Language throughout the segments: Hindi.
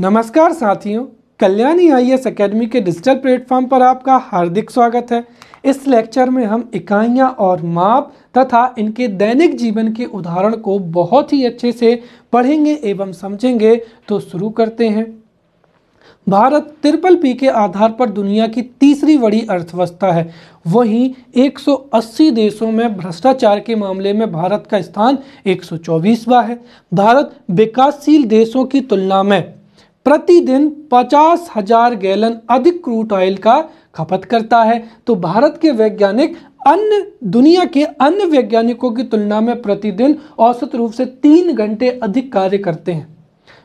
नमस्कार साथियों, कल्याणी आईएएस एकेडमी के डिजिटल प्लेटफॉर्म पर आपका हार्दिक स्वागत है। इस लेक्चर में हम इकाइयां और माप तथा इनके दैनिक जीवन के उदाहरण को बहुत ही अच्छे से पढ़ेंगे एवं समझेंगे। तो शुरू करते हैं। भारत ट्रिपल के आधार पर दुनिया की तीसरी बड़ी अर्थव्यवस्था है। वहीं 180 देशों में भ्रष्टाचार के मामले में भारत का स्थान 124वां है। भारत विकासशील देशों की तुलना में प्रतिदिन 50,000 गैलन अधिक क्रूड ऑयल का खपत करता है। तो भारत के वैज्ञानिक अन्य दुनिया के अन्य वैज्ञानिकों की तुलना में प्रतिदिन औसत रूप से 3 घंटे अधिक कार्य करते हैं।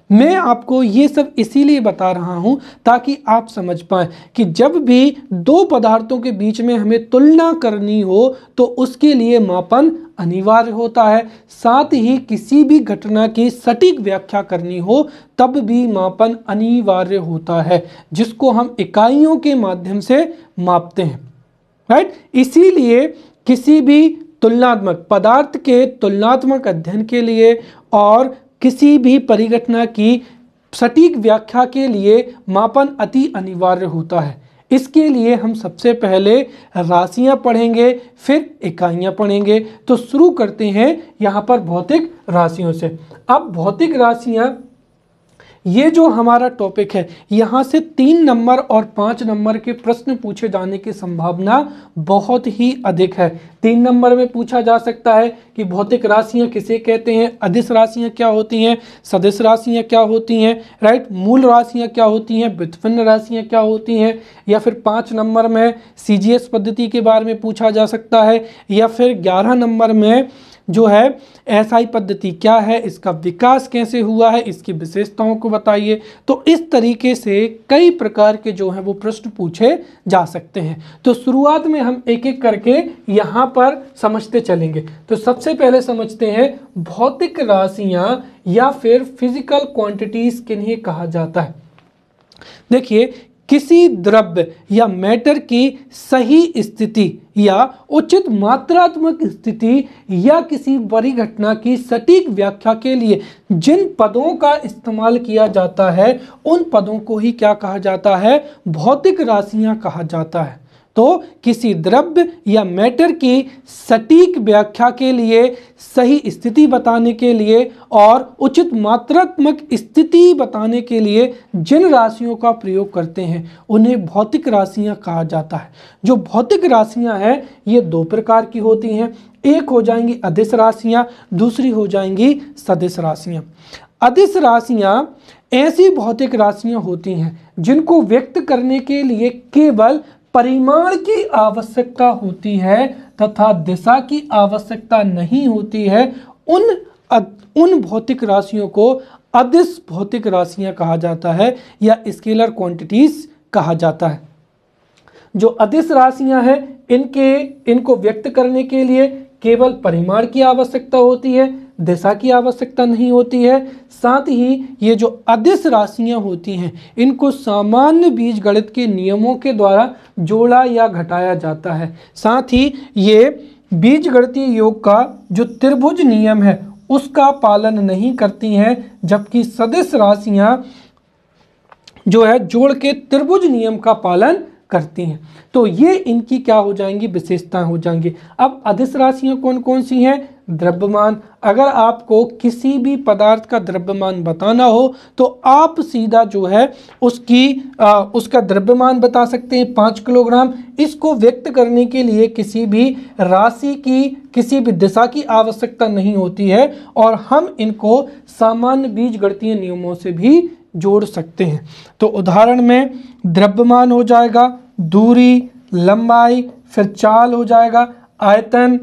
मैं आपको ये सब इसीलिए बता रहा हूँ ताकि आप समझ पाएं कि जब भी दो पदार्थों के बीच में हमें तुलना करनी हो तो उसके लिए मापन अनिवार्य होता है। साथ ही किसी भी घटना की सटीक व्याख्या करनी हो तब भी मापन अनिवार्य होता है, जिसको हम इकाइयों के माध्यम से मापते हैं। राइट, इसीलिए किसी भी तुलनात्मक पदार्थ के तुलनात्मक अध्ययन के लिए और किसी भी परिघटना की सटीक व्याख्या के लिए मापन अति अनिवार्य होता है। इसके लिए हम सबसे पहले राशियां पढ़ेंगे, फिर इकाइयां पढ़ेंगे। तो शुरू करते हैं यहां पर भौतिक राशियों से। अब भौतिक राशियां, ये जो हमारा टॉपिक है, यहाँ से 3 नंबर और 5 नंबर के प्रश्न पूछे जाने की संभावना बहुत ही अधिक है। 3 नंबर में पूछा जा सकता है कि भौतिक राशियाँ किसे कहते हैं, अदिश राशियाँ क्या होती हैं, सदिश राशियाँ क्या होती हैं, राइट, मूल राशियाँ क्या होती हैं, व्युत्पन्न राशियाँ क्या होती हैं। या फिर 5 नंबर में CGS पद्धति के बारे में पूछा जा सकता है। या फिर 11 नंबर में जो है SI पद्धति क्या है, इसका विकास कैसे हुआ है, इसकी विशेषताओं को बताइए। तो इस तरीके से कई प्रकार के जो हैं वो प्रश्न पूछे जा सकते हैं। तो शुरुआत में हम एक एक करके यहाँ पर समझते चलेंगे। तो सबसे पहले समझते हैं भौतिक राशियाँ या फिर फिजिकल क्वांटिटीज किन्हें कहा जाता है। देखिए, किसी द्रव्य या मैटर की सही स्थिति या उचित मात्रात्मक स्थिति या किसी बड़ी घटना की सटीक व्याख्या के लिए जिन पदों का इस्तेमाल किया जाता है उन पदों को ही क्या कहा जाता है, भौतिक राशियां कहा जाता है। तो किसी द्रव्य या मैटर की सटीक व्याख्या के लिए, सही स्थिति बताने के लिए और उचित मात्रात्मक स्थिति बताने के लिए जिन राशियों का प्रयोग करते हैं उन्हें भौतिक राशियां कहा जाता है। जो भौतिक राशियां हैं ये 2 प्रकार की होती हैं। एक हो जाएंगी अदिश राशियां, दूसरी हो जाएंगी सदिश राशियां। अदिश राशियां ऐसी भौतिक राशियां होती हैं जिनको व्यक्त करने के लिए केवल परिमाण की आवश्यकता होती है तथा दिशा की आवश्यकता नहीं होती है। उन भौतिक राशियों को अदिश भौतिक राशियां कहा जाता है या स्केलर क्वांटिटीज कहा जाता है। जो अदिश राशियां हैं इनको व्यक्त करने के लिए केवल परिमाण की आवश्यकता होती है, दिशा की आवश्यकता नहीं होती है। साथ ही ये जो अदिश राशियां होती हैं इनको सामान्य बीजगणित के नियमों के द्वारा जोड़ा या घटाया जाता है। साथ ही ये बीजगणितीय योग का जो त्रिभुज नियम है उसका पालन नहीं करती हैं, जबकि सदिश राशियां जो है जोड़ के त्रिभुज नियम का पालन करती हैं। तो ये इनकी क्या हो जाएंगी, विशेषताएं हो जाएंगी। अब अदिश राशियां कौन कौन सी हैं? द्रव्यमान। अगर आपको किसी भी पदार्थ का द्रव्यमान बताना हो तो आप सीधा जो है उसका द्रव्यमान बता सकते हैं 5 किलोग्राम। इसको व्यक्त करने के लिए किसी भी राशि की, किसी भी दिशा की आवश्यकता नहीं होती है और हम इनको सामान्य बीजगणितीय नियमों से भी जोड़ सकते हैं। तो उदाहरण में द्रव्यमान हो जाएगा दूरी, लंबाई, फिर चाल हो जाएगा आयतन,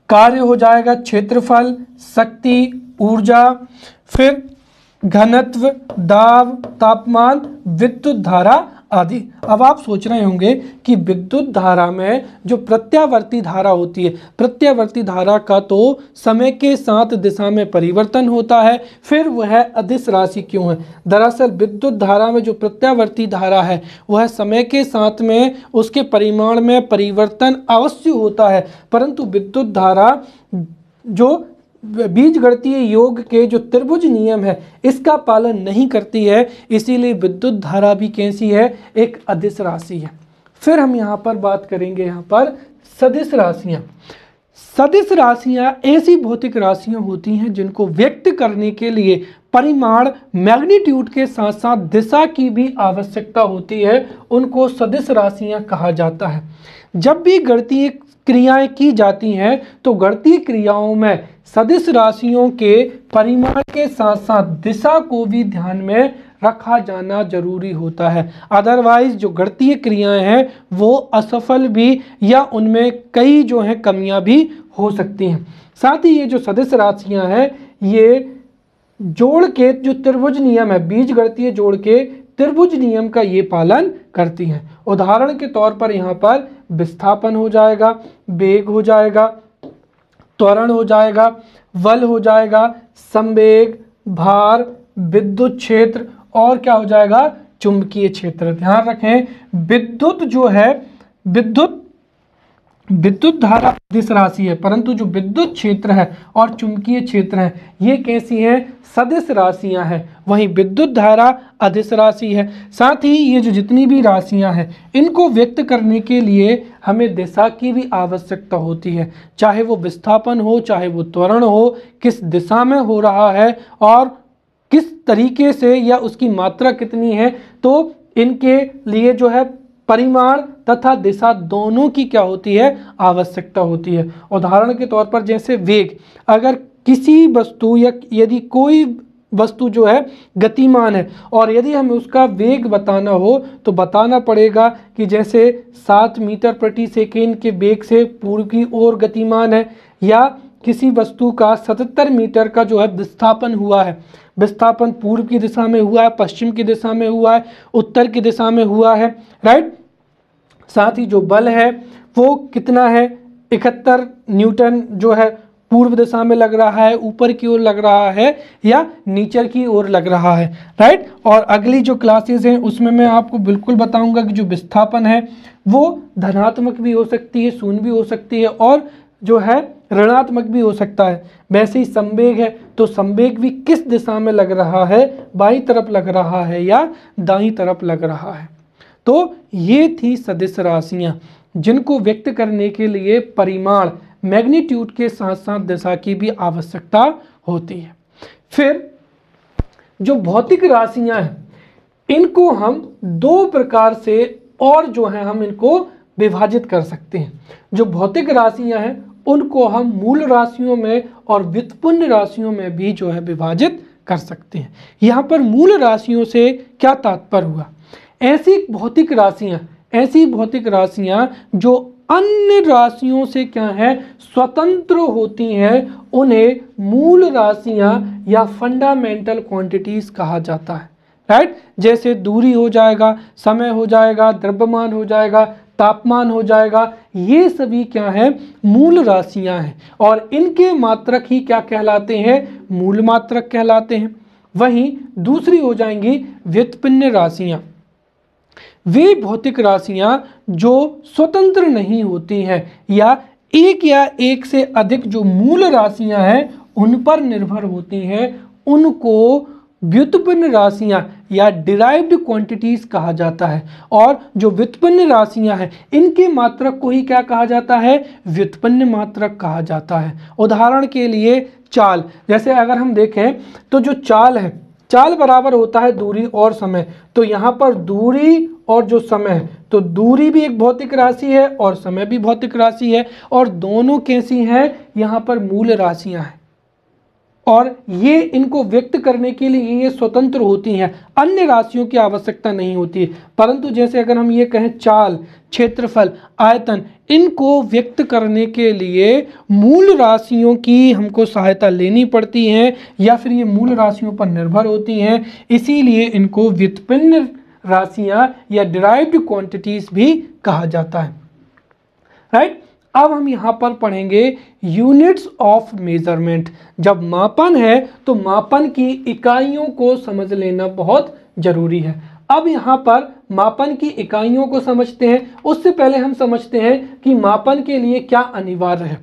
कार्य हो जाएगा क्षेत्रफल, शक्ति, ऊर्जा, फिर घनत्व, दाब, तापमान, विद्युत धारा आदि। अब आप सोच रहे होंगे कि विद्युत धारा में जो प्रत्यावर्ती धारा होती है, प्रत्यावर्ती धारा का तो समय के साथ दिशा में परिवर्तन होता है, फिर वह अदिश राशि क्यों है? दरअसल विद्युत धारा में जो प्रत्यावर्ती धारा है वह समय के साथ में उसके परिमाण में परिवर्तन अवश्य होता है, परंतु विद्युत धारा जो बीजगणितीय योग के जो त्रिभुज नियम है इसका पालन नहीं करती है, इसीलिए विद्युत धारा भी कैसी है, एक अदिश राशि है। फिर हम यहाँ पर बात करेंगे यहाँ पर सदिश राशियाँ। सदिश राशियाँ ऐसी भौतिक राशियाँ होती हैं जिनको व्यक्त करने के लिए परिमाण, मैग्नीट्यूड के साथ साथ दिशा की भी आवश्यकता होती है, उनको सदिश राशियाँ कहा जाता है। जब भी गणितीय क्रियाएं की जाती हैं तो गणितीय क्रियाओं में सदिश राशियों के परिमाण के साथ साथ दिशा को भी ध्यान में रखा जाना जरूरी होता है, अदरवाइज जो गणितीय क्रियाएं हैं वो असफल भी या उनमें कई जो हैं कमियां भी हो सकती हैं। साथ ही ये जो सदिश राशियां हैं ये जोड़ के जो त्रिभुज नियम है, बीजगणितीय जोड़ के त्रिभुज नियम का ये पालन करती हैं। उदाहरण के तौर पर यहाँ पर विस्थापन हो जाएगा, वेग हो जाएगा, त्वरण हो जाएगा, बल हो जाएगा, संवेग, भार, विद्युत क्षेत्र और क्या हो जाएगा, चुंबकीय क्षेत्र। ध्यान रखें विद्युत जो है, विद्युत धारा सदिश राशि है, परंतु जो विद्युत क्षेत्र है और चुंबकीय क्षेत्र है ये कैसी हैं, सदिश राशियां हैं। वहीं विद्युत धारा अदिश राशि है। साथ ही ये जो जितनी भी राशियां हैं इनको व्यक्त करने के लिए हमें दिशा की भी आवश्यकता होती है, चाहे वो विस्थापन हो, चाहे वो त्वरण हो, किस दिशा में हो रहा है और किस तरीके से या उसकी मात्रा कितनी है, तो इनके लिए जो है परिमाण तथा दिशा दोनों की क्या होती है, आवश्यकता होती है। उदाहरण के तौर पर जैसे वेग, अगर किसी वस्तु या यदि कोई वस्तु जो है गतिमान है और यदि हमें उसका वेग बताना हो तो बताना पड़ेगा कि जैसे 7 मीटर प्रति सेकेंड के वेग से पूर्व की ओर गतिमान है, या किसी वस्तु का 77 मीटर का जो है विस्थापन हुआ है, विस्थापन पूर्व की दिशा में हुआ है, पश्चिम की दिशा में हुआ है, उत्तर की दिशा में हुआ है, राइट। साथ ही जो बल है वो कितना है, 71 न्यूटन जो है पूर्व दिशा में लग रहा है, ऊपर की ओर लग रहा है या नीचे की ओर लग रहा है, राइट। और अगली जो क्लासेस हैं उसमें मैं आपको बिल्कुल बताऊंगा कि जो विस्थापन है वो धनात्मक भी हो सकती है, शून्य भी हो सकती है और जो है ऋणात्मक भी हो सकता है। वैसे ही संवेग है तो संवेग भी किस दिशा में लग रहा है, बाईं तरफ लग रहा है या दाईं तरफ लग रहा है। तो ये थी सदिश राशियाँ जिनको व्यक्त करने के लिए परिमाण, मैग्नीट्यूड के साथ साथ दिशा की भी आवश्यकता होती है। फिर जो भौतिक राशियाँ हैं इनको हम दो प्रकार से और जो है हम इनको विभाजित कर सकते हैं। जो भौतिक राशियाँ हैं उनको हम मूल राशियों में और व्युत्पन्न राशियों में भी जो है विभाजित कर सकते हैं। यहाँ पर मूल राशियों से क्या तात्पर्य हुआ, ऐसी भौतिक राशियाँ जो अन्य राशियों से क्या है, स्वतंत्र होती हैं, उन्हें मूल राशियाँ या फंडामेंटल क्वांटिटीज कहा जाता है, राइट। जैसे दूरी हो जाएगा, समय हो जाएगा, द्रव्यमान हो जाएगा, तापमान हो जाएगा, ये सभी क्या है, मूल राशियां हैं और इनके मात्रक ही क्या कहलाते हैं, मूल मात्रक कहलाते हैं। वहीं दूसरी हो जाएंगी व्युत्पन्न राशियां। वे भौतिक राशियां जो स्वतंत्र नहीं होती हैं या एक से अधिक जो मूल राशियां हैं उन पर निर्भर होती हैं, उनको व्युत्पन्न राशियां या डिराइव्ड क्वांटिटीज कहा जाता है। और जो व्युत्पन्न राशियां हैं इनके मात्रक को ही क्या कहा जाता है, व्युत्पन्न मात्रक कहा जाता है। उदाहरण के लिए चाल, जैसे अगर हम देखें तो जो चाल है, चाल बराबर होता है दूरी और समय, तो यहाँ पर दूरी और जो समय है, तो दूरी भी एक भौतिक राशि है और समय भी भौतिक राशि है और दोनों कैसी हैं, यहाँ पर मूल राशियां हैं और ये इनको व्यक्त करने के लिए ये स्वतंत्र होती हैं, अन्य राशियों की आवश्यकता नहीं होती है। परंतु जैसे अगर हम ये कहें चाल, क्षेत्रफल, आयतन, इनको व्यक्त करने के लिए मूल राशियों की हमको सहायता लेनी पड़ती है या फिर ये मूल राशियों पर निर्भर होती हैं, इसीलिए इनको व्युत्पन्न राशियां या डिराइव्ड क्वांटिटीज भी कहा जाता है, राइट। अब हम यहाँ पर पढ़ेंगे यूनिट्स ऑफ मेजरमेंट। जब मापन है तो मापन की इकाइयों को समझ लेना बहुत जरूरी है। अब यहाँ पर मापन की इकाइयों को समझते हैं, उससे पहले हम समझते हैं कि मापन के लिए क्या अनिवार्य है।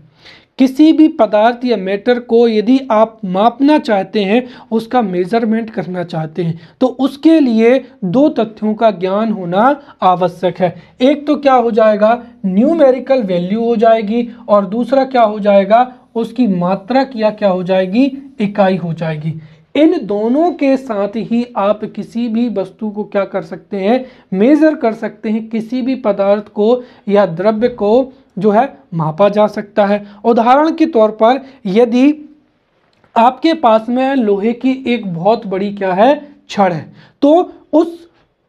किसी भी पदार्थ या मैटर को यदि आप मापना चाहते हैं, उसका मेजरमेंट करना चाहते हैं, तो उसके लिए दो तथ्यों का ज्ञान होना आवश्यक है। एक तो क्या हो जाएगा, न्यूमेरिकल वैल्यू हो जाएगी, और दूसरा क्या हो जाएगा, उसकी मात्रक या क्या हो जाएगी, इकाई हो जाएगी। इन दोनों के साथ ही आप किसी भी वस्तु को क्या कर सकते हैं, मेजर कर सकते हैं। किसी भी पदार्थ को या द्रव्य को जो है मापा जा सकता है। उदाहरण के तौर पर यदि आपके पास में लोहे की एक बहुत बड़ी क्या है, छड़ है, तो उस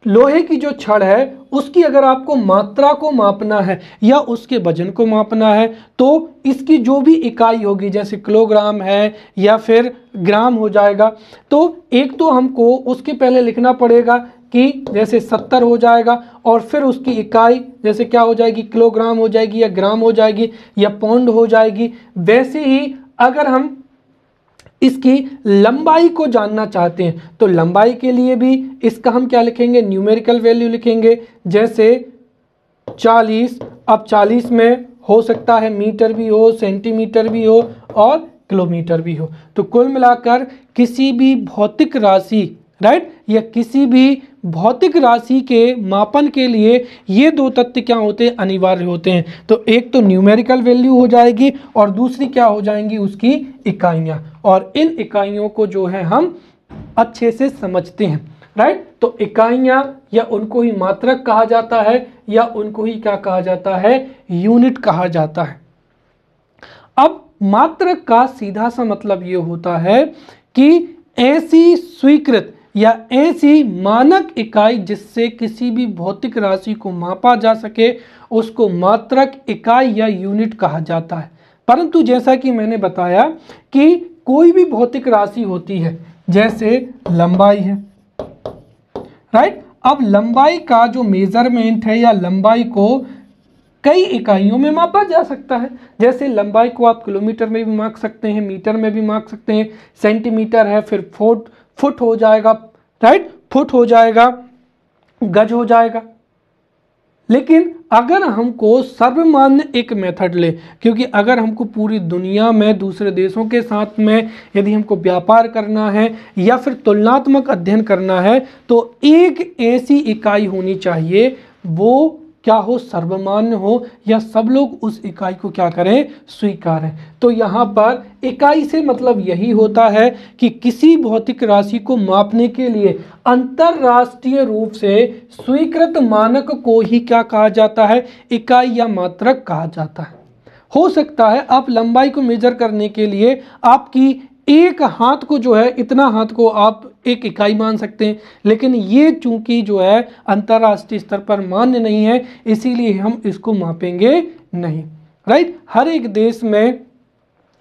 लोहे की जो छड़ है उसकी अगर आपको मात्रा को मापना है या उसके वजन को मापना है, तो इसकी जो भी इकाई होगी, जैसे किलोग्राम है या फिर ग्राम हो जाएगा, तो एक तो हमको उसके पहले लिखना पड़ेगा कि जैसे 70 हो जाएगा, और फिर उसकी इकाई जैसे क्या हो जाएगी, किलोग्राम हो जाएगी या ग्राम हो जाएगी या पाउंड हो जाएगी। वैसे ही अगर हम इसकी लंबाई को जानना चाहते हैं, तो लंबाई के लिए भी इसका हम क्या लिखेंगे, न्यूमेरिकल वैल्यू लिखेंगे। जैसे 40, अब 40 में हो सकता है मीटर भी हो, सेंटीमीटर भी हो और किलोमीटर भी हो। तो कुल मिलाकर किसी भी भौतिक राशि, राइट, या किसी भी भौतिक राशि के मापन के लिए ये दो तथ्य क्या होते हैं, अनिवार्य होते हैं। तो एक तो न्यूमेरिकल वैल्यू हो जाएगी और दूसरी क्या हो जाएंगी, उसकी इकाइयाँ। और इन इकाइयों को जो है हम अच्छे से समझते हैं, राइट। तो इकाइयाँ या उनको ही मात्रक कहा जाता है या उनको ही क्या कहा जाता है, यूनिट कहा जाता है। अब मात्रक का सीधा सा मतलब ये होता है कि ऐसी स्वीकृत या ऐसी मानक इकाई जिससे किसी भी भौतिक राशि को मापा जा सके, उसको मात्रक, इकाई या यूनिट कहा जाता है। परंतु जैसा कि मैंने बताया कि कोई भी भौतिक राशि होती है, जैसे लंबाई है, राइट। अब लंबाई का जो मेजरमेंट है या लंबाई को कई इकाइयों में मापा जा सकता है। जैसे लंबाई को आप किलोमीटर में भी माप सकते हैं, मीटर में भी माप सकते हैं, सेंटीमीटर है, फिर फुट हो जाएगा, राइट, फुट हो जाएगा, गज हो जाएगा। लेकिन अगर हमको सर्वमान्य एक मेथड ले, क्योंकि अगर हमको पूरी दुनिया में दूसरे देशों के साथ में यदि हमको व्यापार करना है या फिर तुलनात्मक अध्ययन करना है, तो एक ऐसी इकाई होनी चाहिए वो क्या हो, सर्वमान्य हो, या सब लोग उस इकाई को क्या करें, स्वीकारें। तो यहाँ पर इकाई से मतलब यही होता है कि किसी भौतिक राशि को मापने के लिए अंतरराष्ट्रीय रूप से स्वीकृत मानक को ही क्या कहा जाता है, इकाई या मात्रक कहा जाता है। हो सकता है आप लंबाई को मेजर करने के लिए आपकी एक हाथ को जो है, इतना हाथ को आप एक इकाई मान सकते हैं, लेकिन ये चूंकि जो है अंतर्राष्ट्रीय स्तर पर मान्य नहीं है, इसीलिए हम इसको मापेंगे नहीं, राइट। हर एक देश में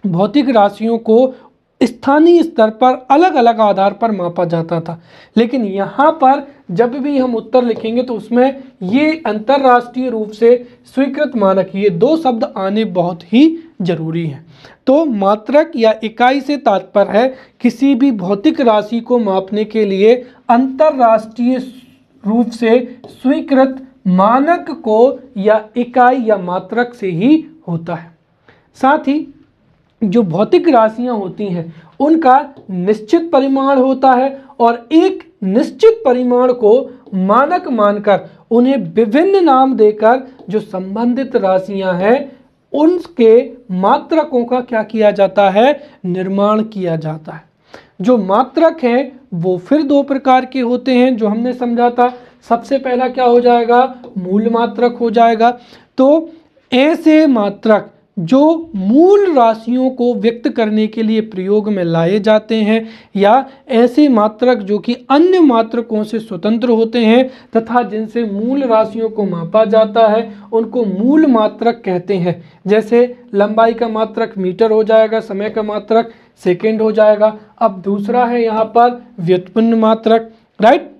भौतिक राशियों को स्थानीय स्तर पर अलग अलग आधार पर मापा जाता था, लेकिन यहाँ पर जब भी हम उत्तर लिखेंगे तो उसमें ये अंतरराष्ट्रीय रूप से स्वीकृत मानक, ये दो शब्द आने बहुत ही जरूरी हैं। तो मात्रक या इकाई से तात्पर्य है किसी भी भौतिक राशि को मापने के लिए अंतरराष्ट्रीय रूप से स्वीकृत मानक को या इकाई या मात्रक से ही होता है। साथ ही जो भौतिक राशियां होती हैं उनका निश्चित परिमाण होता है, और एक निश्चित परिमाण को मानक मानकर उन्हें विभिन्न नाम देकर जो संबंधित राशियां हैं उनके मात्रकों का क्या किया जाता है, निर्माण किया जाता है। जो मात्रक हैं वो फिर दो प्रकार के होते हैं जो हमने समझा था। सबसे पहला क्या हो जाएगा, मूल मात्रक हो जाएगा। तो ऐसे मात्रक जो मूल राशियों को व्यक्त करने के लिए प्रयोग में लाए जाते हैं, या ऐसे मात्रक जो कि अन्य मात्रकों से स्वतंत्र होते हैं तथा जिनसे मूल राशियों को मापा जाता है, उनको मूल मात्रक कहते हैं। जैसे लंबाई का मात्रक मीटर हो जाएगा, समय का मात्रक सेकंड हो जाएगा। अब दूसरा है यहाँ पर व्युत्पन्न मात्रक, राइट।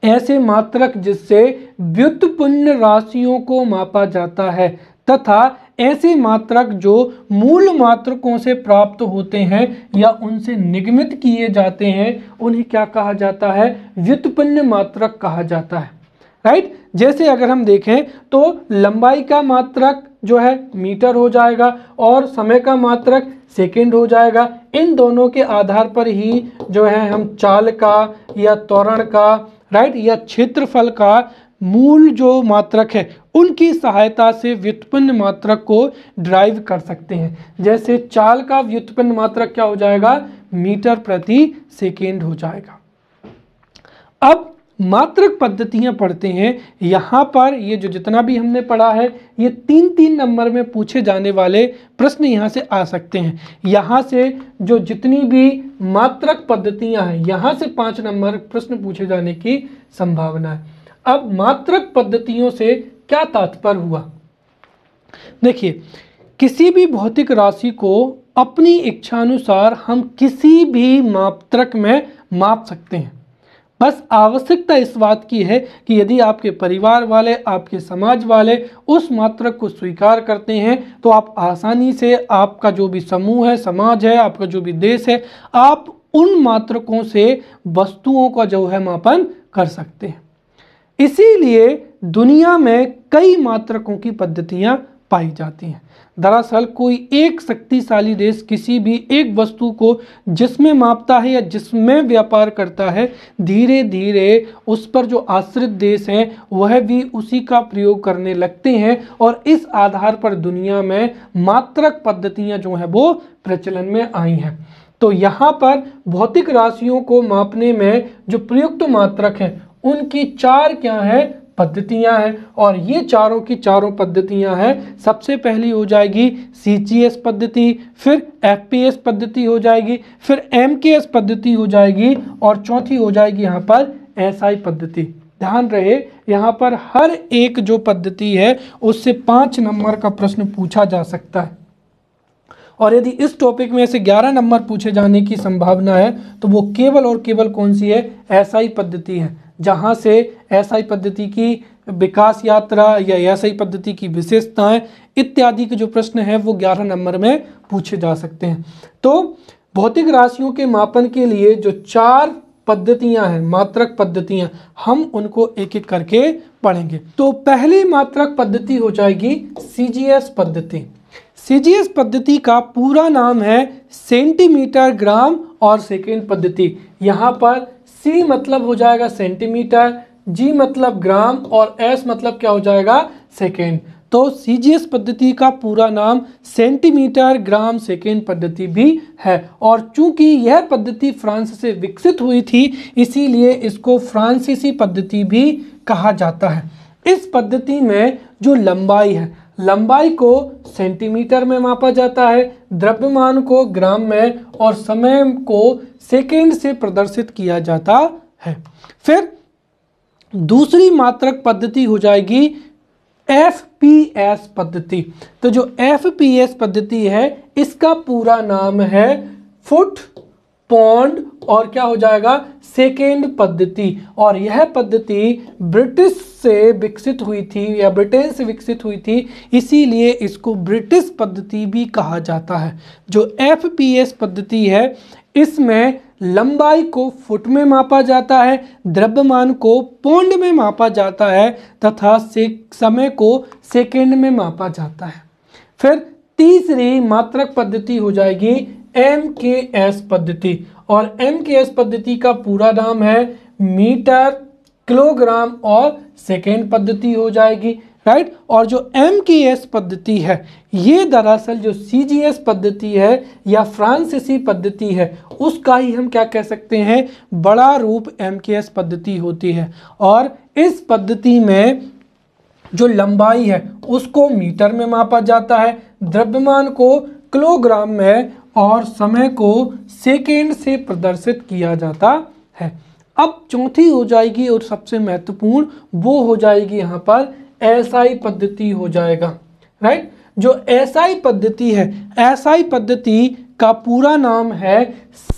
ऐसे मात्रक जिससे व्युत्पन्न राशियों को मापा जाता है, तथा ऐसे मात्रक जो मूल मात्रकों से प्राप्त होते हैं या उनसे निगमित किए जाते हैं, उन्हें क्या कहा जाता है, व्युत्पन्न मात्रक कहा जाता है, राइट। जैसे अगर हम देखें तो लंबाई का मात्रक जो है मीटर हो जाएगा और समय का मात्रक सेकंड हो जाएगा। इन दोनों के आधार पर ही जो है हम चाल का या त्वरण का, राइट, या क्षेत्रफल का मूल जो मात्रक है उनकी सहायता से व्युत्पन्न मात्रक को ड्राइव कर सकते हैं। जैसे चाल का व्युत्पन्न मात्रक क्या हो जाएगा, मीटर प्रति सेकेंड हो जाएगा। अब मात्रक पद्धतियां पढ़ते हैं। यहाँ पर ये जो जितना भी हमने पढ़ा है ये 3-3 नंबर में पूछे जाने वाले प्रश्न यहाँ से आ सकते हैं। यहाँ से जो जितनी भी मात्रक पद्धतियां हैं यहाँ से 5 नंबर प्रश्न पूछे जाने की संभावना है। अब मात्रक पद्धतियों से क्या तात्पर्य हुआ, देखिए, किसी भी भौतिक राशि को अपनी इच्छानुसार हम किसी भी मात्रक में माप सकते हैं। बस आवश्यकता इस बात की है कि यदि आपके परिवार वाले, आपके समाज वाले उस मात्रक को स्वीकार करते हैं तो आप आसानी से, आपका जो भी समूह है, समाज है, आपका जो भी देश है, आप उन मात्रकों से वस्तुओं का जो है मापन कर सकते हैं। इसीलिए दुनिया में कई मात्रकों की पद्धतियां पाई जाती हैं। दरअसल कोई एक शक्तिशाली देश किसी भी एक वस्तु को जिसमें मापता है या जिसमें व्यापार करता है, धीरे धीरे उस पर जो आश्रित देश हैं वह भी उसी का प्रयोग करने लगते हैं और इस आधार पर दुनिया में मात्रक पद्धतियां जो हैं वो प्रचलन में आई हैं। तो यहाँ पर भौतिक राशियों को मापने में जो प्रयुक्त मात्रक हैं उनकी 4 क्या है, पद्धतियां हैं। और ये चारों की चारों पद्धतियां हैं। सबसे पहली हो जाएगी CGS पद्धति, फिर FPS पद्धति हो जाएगी, फिर MKS पद्धति हो जाएगी और चौथी हो जाएगी यहाँ पर SI पद्धति। ध्यान रहे यहाँ पर हर एक जो पद्धति है उससे 5 नंबर का प्रश्न पूछा जा सकता है। और यदि इस टॉपिक में से 11 नंबर पूछे जाने की संभावना है तो वो केवल और केवल कौन सी है, SI पद्धति है। जहाँ से SI पद्धति की विकास यात्रा या SI पद्धति की विशेषताएं इत्यादि के जो प्रश्न हैं वो 11 नंबर में पूछे जा सकते हैं। तो भौतिक राशियों के मापन के लिए जो 4 पद्धतियां हैं, मात्रक पद्धतियां, हम उनको एक एक करके पढ़ेंगे। तो पहली मात्रक पद्धति हो जाएगी CGS पद्धति। CGS पद्धति का पूरा नाम है सेंटीमीटर, ग्राम और सेकेंड पद्धति। यहाँ पर C मतलब हो जाएगा सेंटीमीटर, G मतलब ग्राम और S मतलब क्या हो जाएगा, सेकेंड। तो CGS पद्धति का पूरा नाम सेंटीमीटर, ग्राम, सेकेंड पद्धति भी है। और चूंकि यह पद्धति फ्रांस से विकसित हुई थी इसीलिए इसको फ्रांसीसी पद्धति भी कहा जाता है। इस पद्धति में जो लंबाई है, लंबाई को सेंटीमीटर में मापा जाता है, द्रव्यमान को ग्राम में और समय को सेकेंड से प्रदर्शित किया जाता है। फिर दूसरी मात्रक पद्धति हो जाएगी FPS पद्धति। तो जो FPS पद्धति है इसका पूरा नाम है फुट, पौंड और क्या हो जाएगा, सेकेंड पद्धति। और यह पद्धति ब्रिटिश से विकसित हुई थी या ब्रिटेन से विकसित हुई थी, इसीलिए इसको ब्रिटिश पद्धति भी कहा जाता है। जो FPS पद्धति है इसमें लंबाई को फुट में मापा जाता है, द्रव्यमान को पौंड में मापा जाता है तथा समय को सेकेंड में मापा जाता है। फिर तीसरी मात्रक पद्धति हो जाएगी MKS पद्धति। और MKS पद्धति का पूरा नाम है मीटर, किलोग्राम और सेकेंड पद्धति हो जाएगी, राइट। और जो MKS पद्धति है ये दरअसल जो CGS पद्धति है या फ्रांसीसी पद्धति है उसका ही हम क्या कह सकते हैं, बड़ा रूप MKS पद्धति होती है। और इस पद्धति में जो लंबाई है उसको मीटर में मापा जाता है, द्रव्यमान को किलोग्राम में और समय को सेकेंड से प्रदर्शित किया जाता है। अब चौथी हो जाएगी और सबसे महत्वपूर्ण वो हो जाएगी यहाँ पर SI पद्धति हो जाएगा, राइट। जो SI पद्धति है, SI पद्धति का पूरा नाम है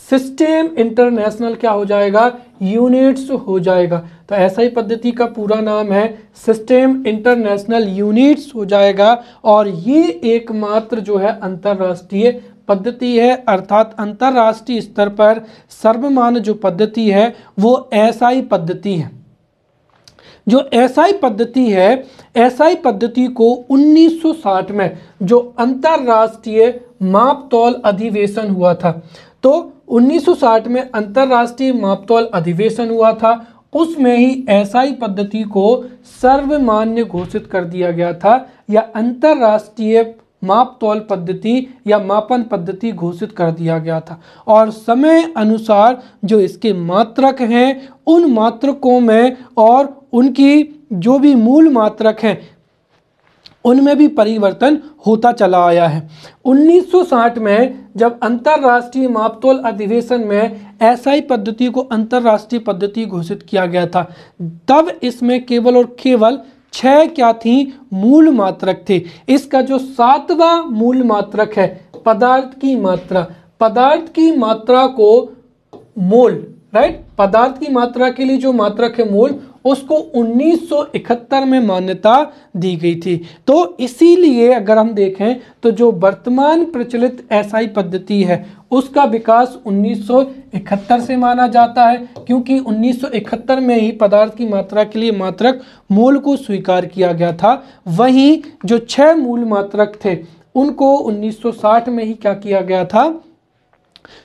सिस्टम इंटरनेशनल क्या हो जाएगा, यूनिट्स हो जाएगा। तो SI पद्धति का पूरा नाम है सिस्टम इंटरनेशनल यूनिट्स हो जाएगा। और ये एकमात्र जो है अंतरराष्ट्रीय पद्धति है, अर्थात अंतरराष्ट्रीय स्तर पर सर्वमान्य जो पद्धति है वो SI पद्धति है। जो एसआई पद्धति है, एसआई पद्धति को 1960 में जो अंतरराष्ट्रीय मापतौल अधिवेशन हुआ था, तो 1960 में अंतरराष्ट्रीय मापतौल अधिवेशन हुआ था, उसमें ही एसआई पद्धति को सर्वमान्य घोषित कर दिया गया था, या अंतरराष्ट्रीय मापतौल पद्धति या मापन पद्धति घोषित कर दिया गया था। और समय अनुसार जो इसके मात्रक हैं, उन मात्रकों में और उनकी जो भी मूल मात्रक हैं उनमें भी परिवर्तन होता चला आया है। 1960 में जब अंतरराष्ट्रीय मापतौल अधिवेशन में एसआई पद्धति को अंतरराष्ट्रीय पद्धति घोषित किया गया था, तब इसमें केवल और केवल 6 क्या थी, मूल मात्रक थे। इसका जो 7वां मूल मात्रक है, पदार्थ की मात्रा, पदार्थ की मात्रा को मोल, राइट, पदार्थ की मात्रा के लिए जो मात्रक है मोल, उसको 1971 में मान्यता दी गई थी। तो इसीलिए अगर हम देखें तो जो वर्तमान प्रचलित एसआई पद्धति है उसका विकास 1971 से माना जाता है, क्योंकि 1971 में ही पदार्थ की मात्रा के लिए मात्रक मोल को स्वीकार किया गया था। वहीं जो 6 मूल मात्रक थे उनको 1960 में ही क्या किया गया था,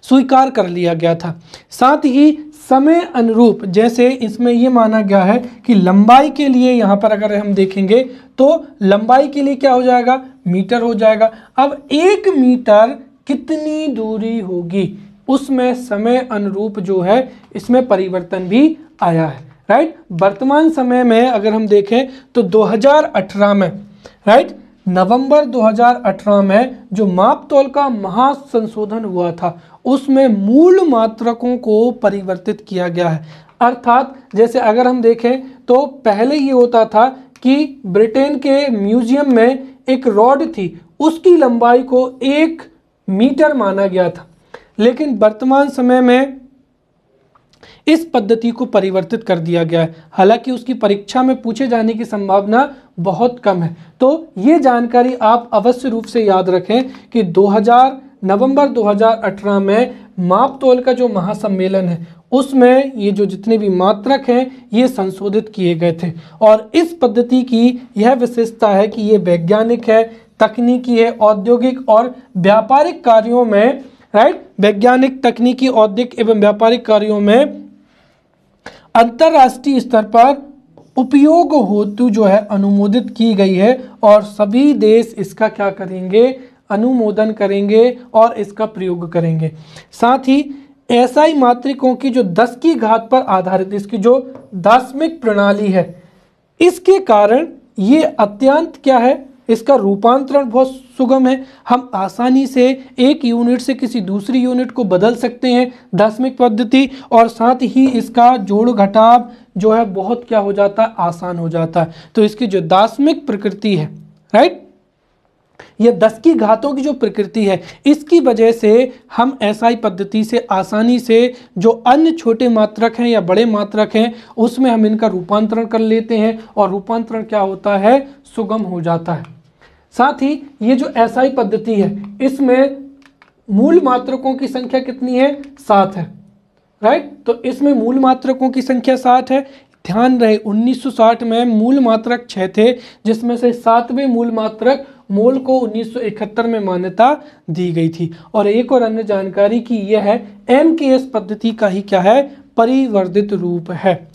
स्वीकार कर लिया गया था। साथ ही समय अनुरूप, जैसे इसमें यह माना गया है कि लंबाई के लिए, यहाँ पर अगर हम देखेंगे तो लंबाई के लिए क्या हो जाएगा, मीटर हो जाएगा। अब 1 मीटर कितनी दूरी होगी, उसमें समय अनुरूप जो है इसमें परिवर्तन भी आया है, राइट। वर्तमान समय में अगर हम देखें तो 2018 में, राइट, नवंबर 2018 में जो मापतौल का महासंशोधन हुआ था उसमें मूल मात्रकों को परिवर्तित किया गया है। अर्थात जैसे अगर हम देखें तो पहले ये होता था कि ब्रिटेन के म्यूजियम में एक रॉड थी, उसकी लंबाई को 1 मीटर माना गया था, लेकिन वर्तमान समय में इस पद्धति को परिवर्तित कर दिया गया है। हालांकि उसकी परीक्षा में पूछे जाने की संभावना बहुत कम है। तो ये जानकारी आप अवश्य रूप से याद रखें कि नवंबर 2018 में मापतौल का जो महासम्मेलन है उसमें ये जो जितने भी मात्रक हैं ये संशोधित किए गए थे। और इस पद्धति की यह विशेषता है कि ये वैज्ञानिक है, तकनीकी है, औद्योगिक और व्यापारिक कार्यों में, राइट, वैज्ञानिक, तकनीकी, औद्योगिक एवं व्यापारिक कार्यों में अंतरराष्ट्रीय स्तर पर उपयोग हेतु जो है अनुमोदित की गई है, और सभी देश इसका क्या करेंगे, अनुमोदन करेंगे और इसका प्रयोग करेंगे। साथ ही एसआई मात्रकों की जो 10 की घात पर आधारित इसकी जो दशमिक प्रणाली है, इसके कारण ये अत्यंत क्या है, इसका रूपांतरण बहुत सुगम है। हम आसानी से एक यूनिट से किसी दूसरी यूनिट को बदल सकते हैं दशमिक पद्धति, और साथ ही इसका जोड़ घटाव जो है बहुत क्या हो जाता है, आसान हो जाता है। तो इसकी जो दशमिक प्रकृति है, राइट, ये 10 की घातों की जो प्रकृति है, इसकी वजह से हम एसआई पद्धति से आसानी से जो अन्य छोटे मात्रक हैं या बड़े मात्रक हैं उसमें हम इनका रूपांतरण कर लेते हैं, और रूपांतरण क्या होता है, सुगम हो जाता है। साथ ही ये जो एसआई पद्धति है इसमें मूल मात्रकों की संख्या कितनी है, 7 है, राइट। तो इसमें मूल मात्रकों की संख्या 7 है। ध्यान रहे 1960 में मूल मात्रक 6 थे, जिसमें से 7वें मूल मात्रक मोल को 1971 में मान्यता दी गई थी। और एक और अन्य जानकारी की यह है, एमकेएस पद्धति का ही क्या है, परिवर्धित रूप है।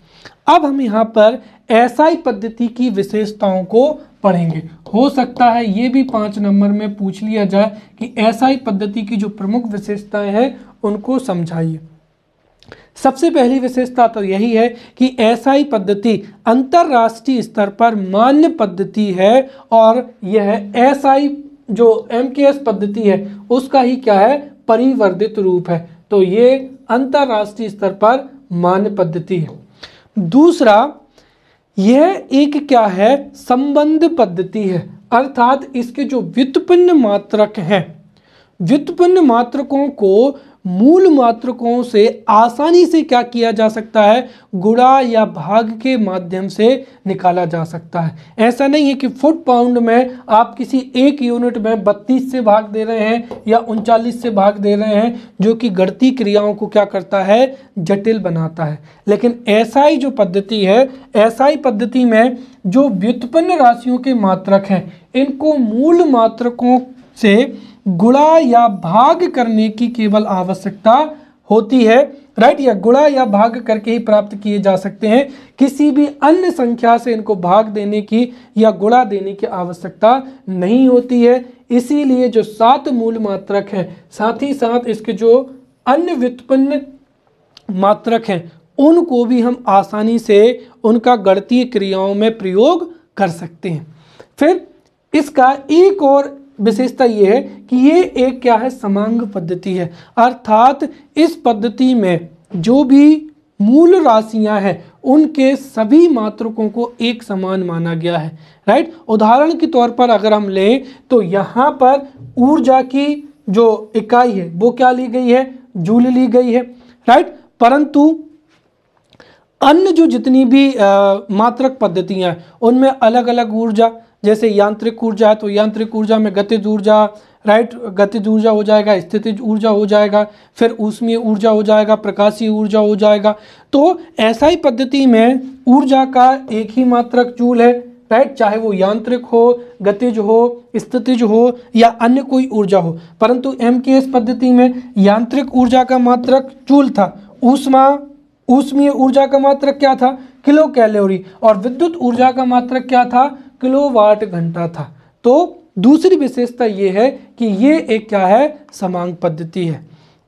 अब हम यहाँ पर एसआई पद्धति की विशेषताओं को पढ़ेंगे। हो सकता है ये भी 5 नंबर में पूछ लिया जाए कि एसआई पद्धति की जो प्रमुख विशेषताएं हैं उनको समझाइए। सबसे पहली विशेषता तो यही है कि एसआई पद्धति अंतरराष्ट्रीय स्तर पर मान्य पद्धति है, और यह एसआई जो एमकेएस पद्धति है उसका ही क्या है, परिवर्धित रूप है। तो ये अंतरराष्ट्रीय स्तर पर मान्य पद्धति है। दूसरा, यह एक क्या है, संबंध पद्धति है, अर्थात इसके जो व्युत्पन्न मात्रक हैं, व्युत्पन्न मात्रकों को मूल मात्रकों से आसानी से क्या किया जा सकता है, गुणा या भाग के माध्यम से निकाला जा सकता है। ऐसा नहीं है कि फुट पाउंड में आप किसी एक यूनिट में 32 से भाग दे रहे हैं या 39 से भाग दे रहे हैं, जो कि गणितीय क्रियाओं को क्या करता है, जटिल बनाता है। लेकिन एसआई जो पद्धति है, एसआई पद्धति में जो व्युत्पन्न राशियों के मात्रक हैं, इनको मूल मात्रकों से गुणा या भाग करने की केवल आवश्यकता होती है, राइट। या गुणा या भाग करके ही प्राप्त किए जा सकते हैं, किसी भी अन्य संख्या से इनको भाग देने की या गुणा देने की आवश्यकता नहीं होती है। इसीलिए जो 7 मूल मात्रक हैं, साथ ही साथ इसके जो अन्य व्युत्पन्न मात्रक हैं, उनको भी हम आसानी से उनका गणितीय क्रियाओं में प्रयोग कर सकते हैं। फिर इसका एक और विशेषता ये है कि ये एक क्या है, समांग पद्धति है, अर्थात इस पद्धति में जो भी मूल राशियां हैं उनके सभी मात्रकों को एक समान माना गया है, राइट। उदाहरण के तौर पर अगर हम लें तो यहाँ पर ऊर्जा की जो इकाई है वो क्या ली गई है, जूल ली गई है, राइट। परंतु अन्य जो जितनी भी मात्रक पद्धतियां हैं उनमें अलग अलग ऊर्जा, जैसे यांत्रिक ऊर्जा है तो यांत्रिक ऊर्जा में गतिज ऊर्जा, राइट, गतिज ऊर्जा हो जाएगा, स्थितिज ऊर्जा हो जाएगा, फिर ऊष्मीय ऊर्जा हो जाएगा, प्रकाशीय ऊर्जा हो जाएगा। तो एसआई पद्धति में ऊर्जा का एक ही मात्रक जूल है, राइट, चाहे वो यांत्रिक हो, गतिज हो, स्थितिज हो या अन्य कोई ऊर्जा हो। परंतु एमकेएस पद्धति में यांत्रिक ऊर्जा का मात्रक जूल था, ऊष्मीय ऊर्जा का मात्रक क्या था, किलो कैलोरी, और विद्युत ऊर्जा का मात्रक क्या था, किलोवाट घंटा था। तो दूसरी विशेषता ये है कि ये एक क्या है, समांग पद्धति है।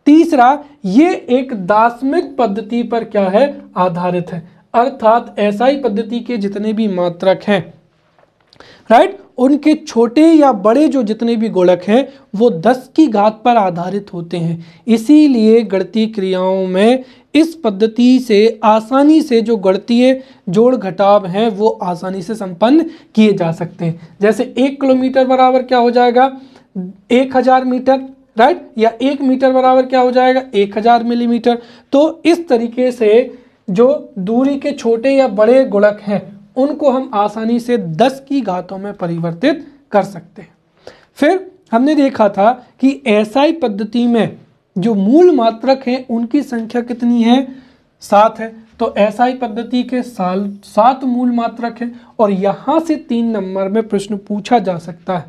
तीसरा, ये एक दार्शनिक पद्धति पर क्या है, आधारित है, अर्थात एसआई पद्धति के जितने भी मात्रक हैं, राइट, उनके छोटे या बड़े जो जितने भी गुणक हैं वो 10 की घात पर आधारित होते हैं। इसीलिए गणितीय क्रियाओं में इस पद्धति से आसानी से जो गणितीय जोड़ घटाव हैं वो आसानी से संपन्न किए जा सकते हैं। जैसे 1 किलोमीटर बराबर क्या हो जाएगा, 1000 मीटर, राइट, या 1 मीटर बराबर क्या हो जाएगा, 1000 मिलीमीटर। तो इस तरीके से जो दूरी के छोटे या बड़े गुणक हैं उनको हम आसानी से 10 की घातों में परिवर्तित कर सकते हैं। फिर हमने देखा था कि एसआई पद्धति में जो मूल मात्रक हैं उनकी संख्या कितनी है, 7 है। तो एसआई पद्धति के 7 मूल मात्रक हैं और यहाँ से 3 नंबर में प्रश्न पूछा जा सकता है।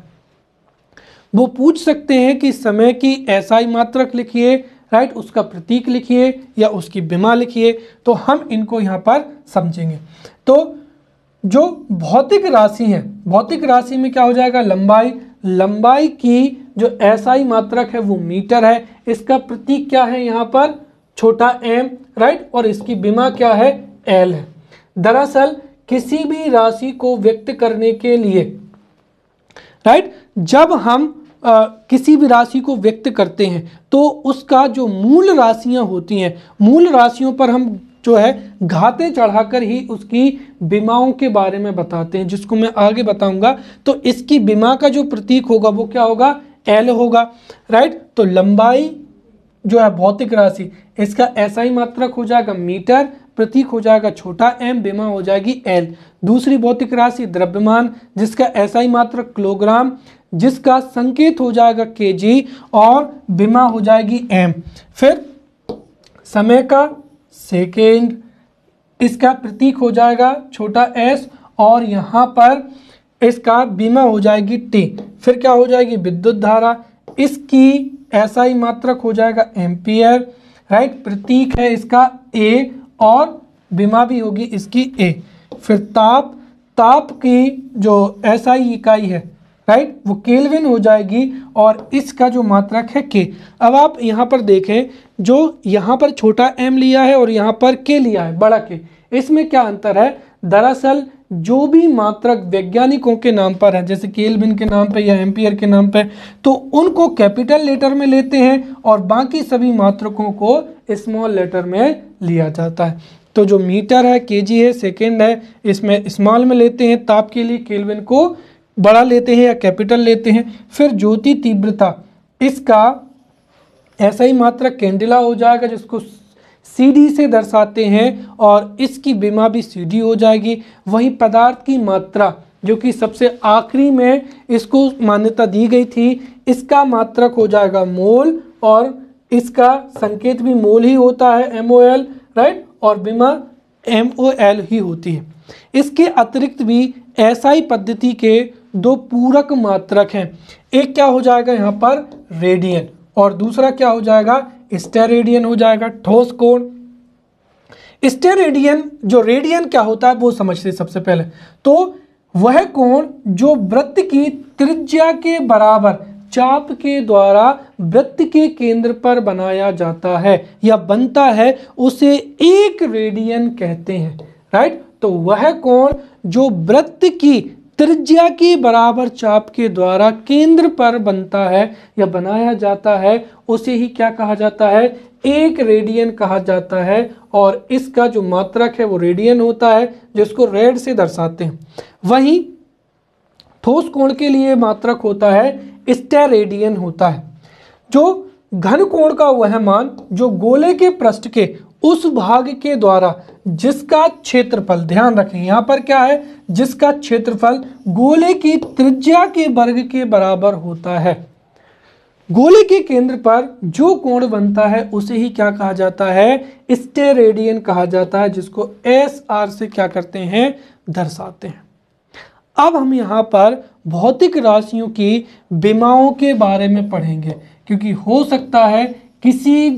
वो पूछ सकते हैं कि समय की एसआई मात्रक लिखिए, राइट, उसका प्रतीक लिखिए या उसकी विमा लिखिए। तो हम इनको यहाँ पर समझेंगे। तो जो भौतिक राशि है, भौतिक राशि में क्या हो जाएगा, लंबाई की जो एसआई मात्रक है वो मीटर है, इसका प्रतीक क्या है यहाँ पर, छोटा एम, राइट, और इसकी विमा क्या है, एल है। दरअसल किसी भी राशि को व्यक्त करने के लिए, राइट, जब हम किसी भी राशि को व्यक्त करते हैं तो उसका जो मूल राशियां होती हैं, मूल राशियों पर हम जो है घातें चढ़ाकर ही उसकी विमाओं के बारे में बताते हैं, जिसको मैं आगे बताऊंगा। तो इसकी विमा का जो प्रतीक होगा वो क्या होगा, एल होगा, राइट। तो लंबाई जो है भौतिक राशि, इसका एसआई मात्रक हो जाएगा मीटर, प्रतीक हो जाएगा छोटा एम, विमा हो जाएगी एल। दूसरी भौतिक राशि द्रव्यमान, जिसका एसआई मात्रक किलोग्राम, जिसका संकेत हो जाएगा केजी और विमा हो जाएगी एम। फिर समय का सेकेंड, इसका प्रतीक हो जाएगा छोटा एस और यहाँ पर इसका विमा हो जाएगी टी। फिर क्या हो जाएगी, विद्युत धारा, इसकी एसआई मात्रक हो जाएगा एम्पियर, राइट, प्रतीक है इसका ए और विमा भी होगी इसकी ए। फिर ताप की जो एसआई इकाई है, राइट, वो केल्विन हो जाएगी और इसका जो मात्रक है के। अब आप यहाँ पर देखें, जो यहाँ पर छोटा एम लिया है और यहाँ पर के लिया है, बड़ा के, इसमें क्या अंतर है। दरअसल जो भी मात्रक वैज्ञानिकों के नाम पर है, जैसे केल्विन के नाम पे या एम्पियर के नाम पे, तो उनको कैपिटल लेटर में लेते हैं और बाकी सभी मात्रकों को स्मॉल लेटर में लिया जाता है। तो जो मीटर है, केजी है, सेकेंड है, इसमें स्मॉल में लेते हैं, ताप के लिए केल्विन को बड़ा लेते हैं या कैपिटल लेते हैं। फिर ज्योति तीव्रता, इसका ऐसा ही मात्रक कैंडिला हो जाएगा जिसको CD से दर्शाते हैं और इसकी विमा भी CD हो जाएगी। वहीं पदार्थ की मात्रा जो कि सबसे आखिरी में इसको मान्यता दी गई थी, इसका मात्रक हो जाएगा मोल और इसका संकेत भी मोल ही होता है MOL, राइट, और विमा MOL ही होती है। इसके अतिरिक्त भी SI पद्धति के दो पूरक मात्रक हैं, एक क्या हो जाएगा यहाँ पर रेडियन और दूसरा क्या हो जाएगा स्टेरेडियन हो जाएगा, ठोस कोण। स्टेरेडियन, जो रेडियन क्या होता है वो समझते सबसे पहले, तो वह कोण जो वृत्त की त्रिज्या के बराबर चाप के द्वारा वृत्त के केंद्र पर बनाया जाता है या बनता है उसे 1 रेडियन कहते हैं, राइट। तो वह कोण जो वृत्त की त्रिज्या के बराबर चाप के द्वारा केंद्र पर बनता है या बनाया जाता है उसे ही क्या कहा जाता है, 1 रेडियन कहा जाता है। और इसका जो मात्रक है वो रेडियन होता है जिसको रेड से दर्शाते हैं। वहीं ठोस कोण के लिए मात्रक होता है स्टेरेडियन होता है, जो घन कोण का वह मान जो गोले के पृष्ठ के उस भाग के द्वारा जिसका क्षेत्रफल, ध्यान रखें यहाँ पर क्या है, जिसका क्षेत्रफल गोले की त्रिज्या के वर्ग के बराबर होता है। गोले के केंद्र पर जो कोण बनता है उसे ही क्या कहा जाता है, स्टेरेडियन कहा जाता है, जिसको SR से क्या करते हैं, दर्शाते हैं। अब हम यहाँ पर भौतिक राशियों की विमाओं के बारे में पढ़ेंगे, क्योंकि हो सकता है किसी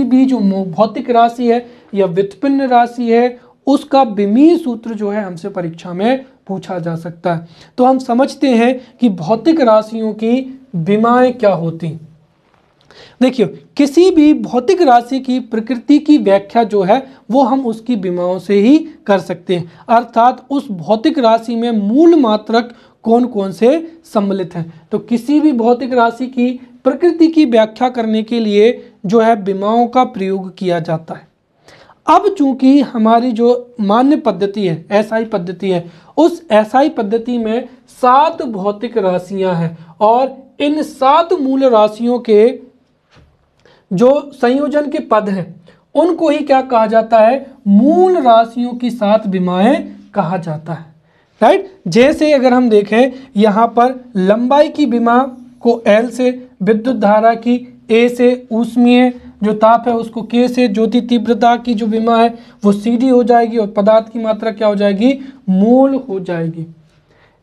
भी जो भौतिक राशि है या व्युत्पन्न राशि है उसका विमीय सूत्र जो है हमसे परीक्षा में पूछा जा सकता है। तो हम समझते हैं कि भौतिक राशियों की विमाएं क्या होती। देखिए, किसी भी भौतिक राशि की प्रकृति की व्याख्या जो है वो हम उसकी विमाओं से ही कर सकते हैं, अर्थात उस भौतिक राशि में मूल मात्रक कौन कौन से सम्मिलित हैं। तो किसी भी भौतिक राशि की प्रकृति की व्याख्या करने के लिए जो है विमाओं का प्रयोग किया जाता है। अब चूंकि हमारी जो मान्य पद्धति है SI पद्धति है, उस SI पद्धति में 7 भौतिक राशियां हैं और इन 7 मूल राशियों के जो संयोजन के पद हैं उनको ही क्या कहा जाता है, मूल राशियों की 7 विमाएं कहा जाता है, राइट। जैसे अगर हम देखें यहाँ पर लंबाई की विमा को L से, विद्युत धारा की A से, ऊष्मीय जो ताप है उसको K से, ज्योति तीव्रता की जो विमा है वो CD हो जाएगी और पदार्थ की मात्रा क्या हो जाएगी, मोल हो जाएगी।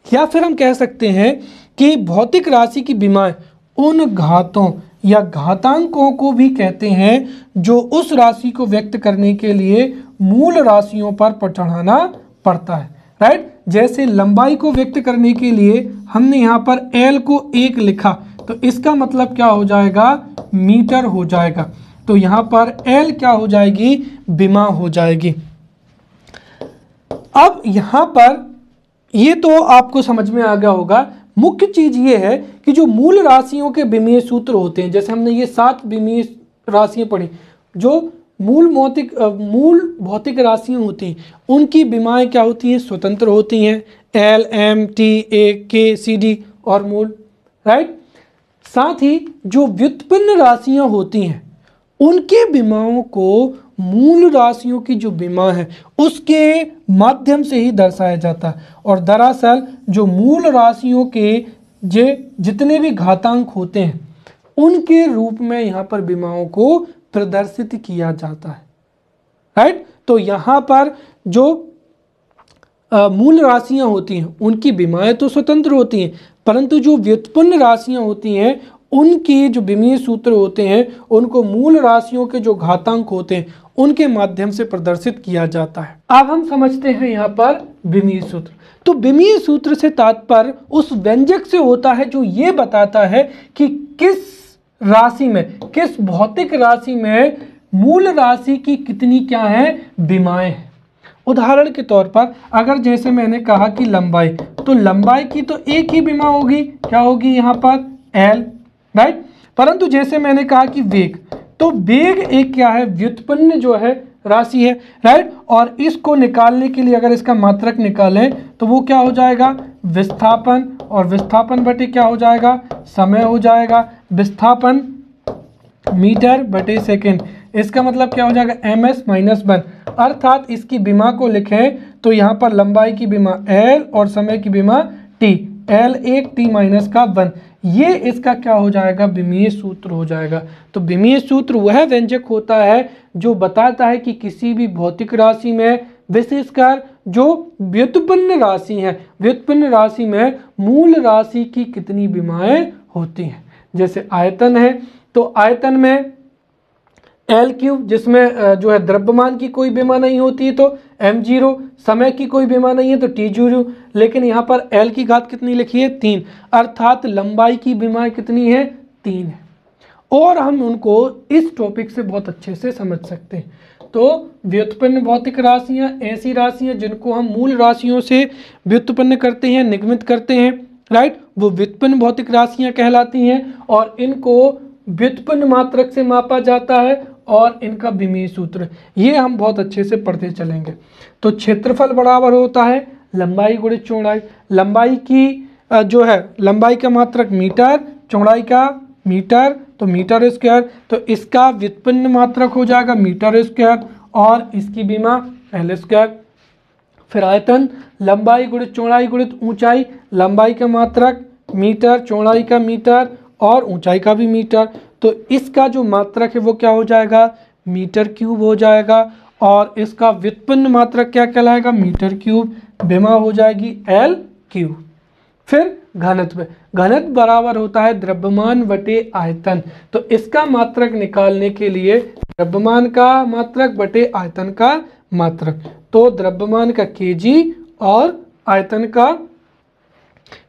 या फिर हम कह सकते हैं कि भौतिक राशि की विमाएं उन घातों या घातांकों को भी कहते हैं जो उस राशि को व्यक्त करने के लिए मूल राशियों पर चढ़ाना पड़ता है, राइट। जैसे लंबाई को व्यक्त करने के लिए हमने यहाँ पर L को 1 लिखा तो इसका मतलब क्या हो जाएगा, मीटर हो जाएगा। तो यहाँ पर L क्या हो जाएगी, विमा हो जाएगी। अब यहाँ पर ये तो आपको समझ में आ गया होगा। मुख्य चीज ये है कि जो मूल राशियों के विमीय सूत्र होते हैं, जैसे हमने ये 7 विमीय राशियां पढ़ी, जो मूल भौतिक राशियां होती हैं उनकी विमाएं क्या होती हैं, स्वतंत्र होती हैं, L, M, T, A, K, CD और मूल, राइट। साथ ही जो व्युत्पन्न राशियां होती हैं उनके विमाओं को मूल राशियों की जो विमा है उसके माध्यम से ही दर्शाया जाता है। और दरअसल जो मूल राशियों के जितने भी घातांक होते हैं उनके रूप में यहाँ पर विमाओं को प्रदर्शित किया जाता है, राइट। तो यहाँ पर जो मूल राशियां होती हैं उनकी विमाएं तो स्वतंत्र होती हैं, परंतु जो व्युत्पन्न राशियां होती हैं उनकी जो विमीय सूत्र होते हैं उनको मूल राशियों के जो घातांक होते हैं उनके माध्यम से प्रदर्शित किया जाता है। अब हम समझते हैं यहाँ पर विमीय सूत्र। तो विमीय सूत्र से तात्पर्य उस व्यंजक से होता है जो ये बताता है कि किस राशि में, किस भौतिक राशि में मूल राशि की कितनी क्या है, विमाएं हैं। उदाहरण के तौर पर अगर जैसे मैंने कहा कि लंबाई, तो लंबाई की तो एक ही विमा होगी, क्या होगी यहाँ पर L, राइट। परंतु जैसे मैंने कहा कि वेग, तो वेग एक क्या है, व्युत्पन्न जो है राशि है, राइट। और इसको निकालने के लिए अगर इसका मात्रक निकालें तो वो क्या हो जाएगा, विस्थापन, और विस्थापन बटे क्या हो जाएगा, समय हो जाएगा, विस्थापन मीटर बटे सेकेंड। इसका मतलब क्या हो जाएगा ms माइनस 1, अर्थात इसकी विमा को लिखें तो यहाँ पर लंबाई की विमा l और समय की विमा t, l1 t माइनस का 1, ये इसका क्या हो जाएगा विमीय सूत्र हो जाएगा। तो विमीय सूत्र वह व्यंजक होता है जो बताता है कि किसी भी भौतिक राशि में, विशेषकर जो व्युत्पन्न राशि है, व्युत्पन्न राशि में मूल राशि की कितनी विमाएं होती हैं। जैसे आयतन है तो आयतन में L3 जिसमें जो है द्रव्यमान की कोई विमा नहीं होती है तो m0, समय की कोई विमा नहीं है तो t0, लेकिन यहाँ पर L की घात कितनी लिखी है 3, अर्थात लंबाई की विमा कितनी है 3 है। और हम उनको इस टॉपिक से बहुत अच्छे से समझ सकते हैं। तो व्युत्पन्न भौतिक राशियाँ ऐसी राशियाँ जिनको हम मूल राशियों से व्युत्पन्न करते हैं, निगमित करते हैं, राइट, वो व्युत्पन्न भौतिक राशियाँ कहलाती हैं और इनको व्युत्पन्न मात्रक से मापा जाता है और इनका विमीय सूत्र ये हम बहुत अच्छे से पढ़ते चलेंगे। तो क्षेत्रफल बराबर होता है लंबाई गुणित चौड़ाई। लंबाई की जो है लंबाई का मात्रक मीटर, चौड़ाई का मीटर, तो मीटर स्क्वायर, तो इसका व्युत्पन्न मात्रक हो जाएगा मीटर स्क्वायर और इसकी विमा एल स्क्वायर। फिर आयतन लंबाई गुणित चौड़ाई गुणित ऊंचाई, लंबाई का मात्रक मीटर, चौड़ाई का मीटर और ऊंचाई का भी मीटर, तो इसका जो मात्रक है वो क्या हो जाएगा मीटर क्यूब हो जाएगा और इसका व्युत्पन्न मात्रक क्या कहलाएगा मीटर क्यूब, विमा हो जाएगी एल क्यूब। फिर घनत्व, घनत्व बराबर होता है द्रव्यमान बटे आयतन, तो इसका मात्रक निकालने के लिए द्रव्यमान का मात्रक बटे आयतन का मात्रक, तो द्रव्यमान का केजी और आयतन का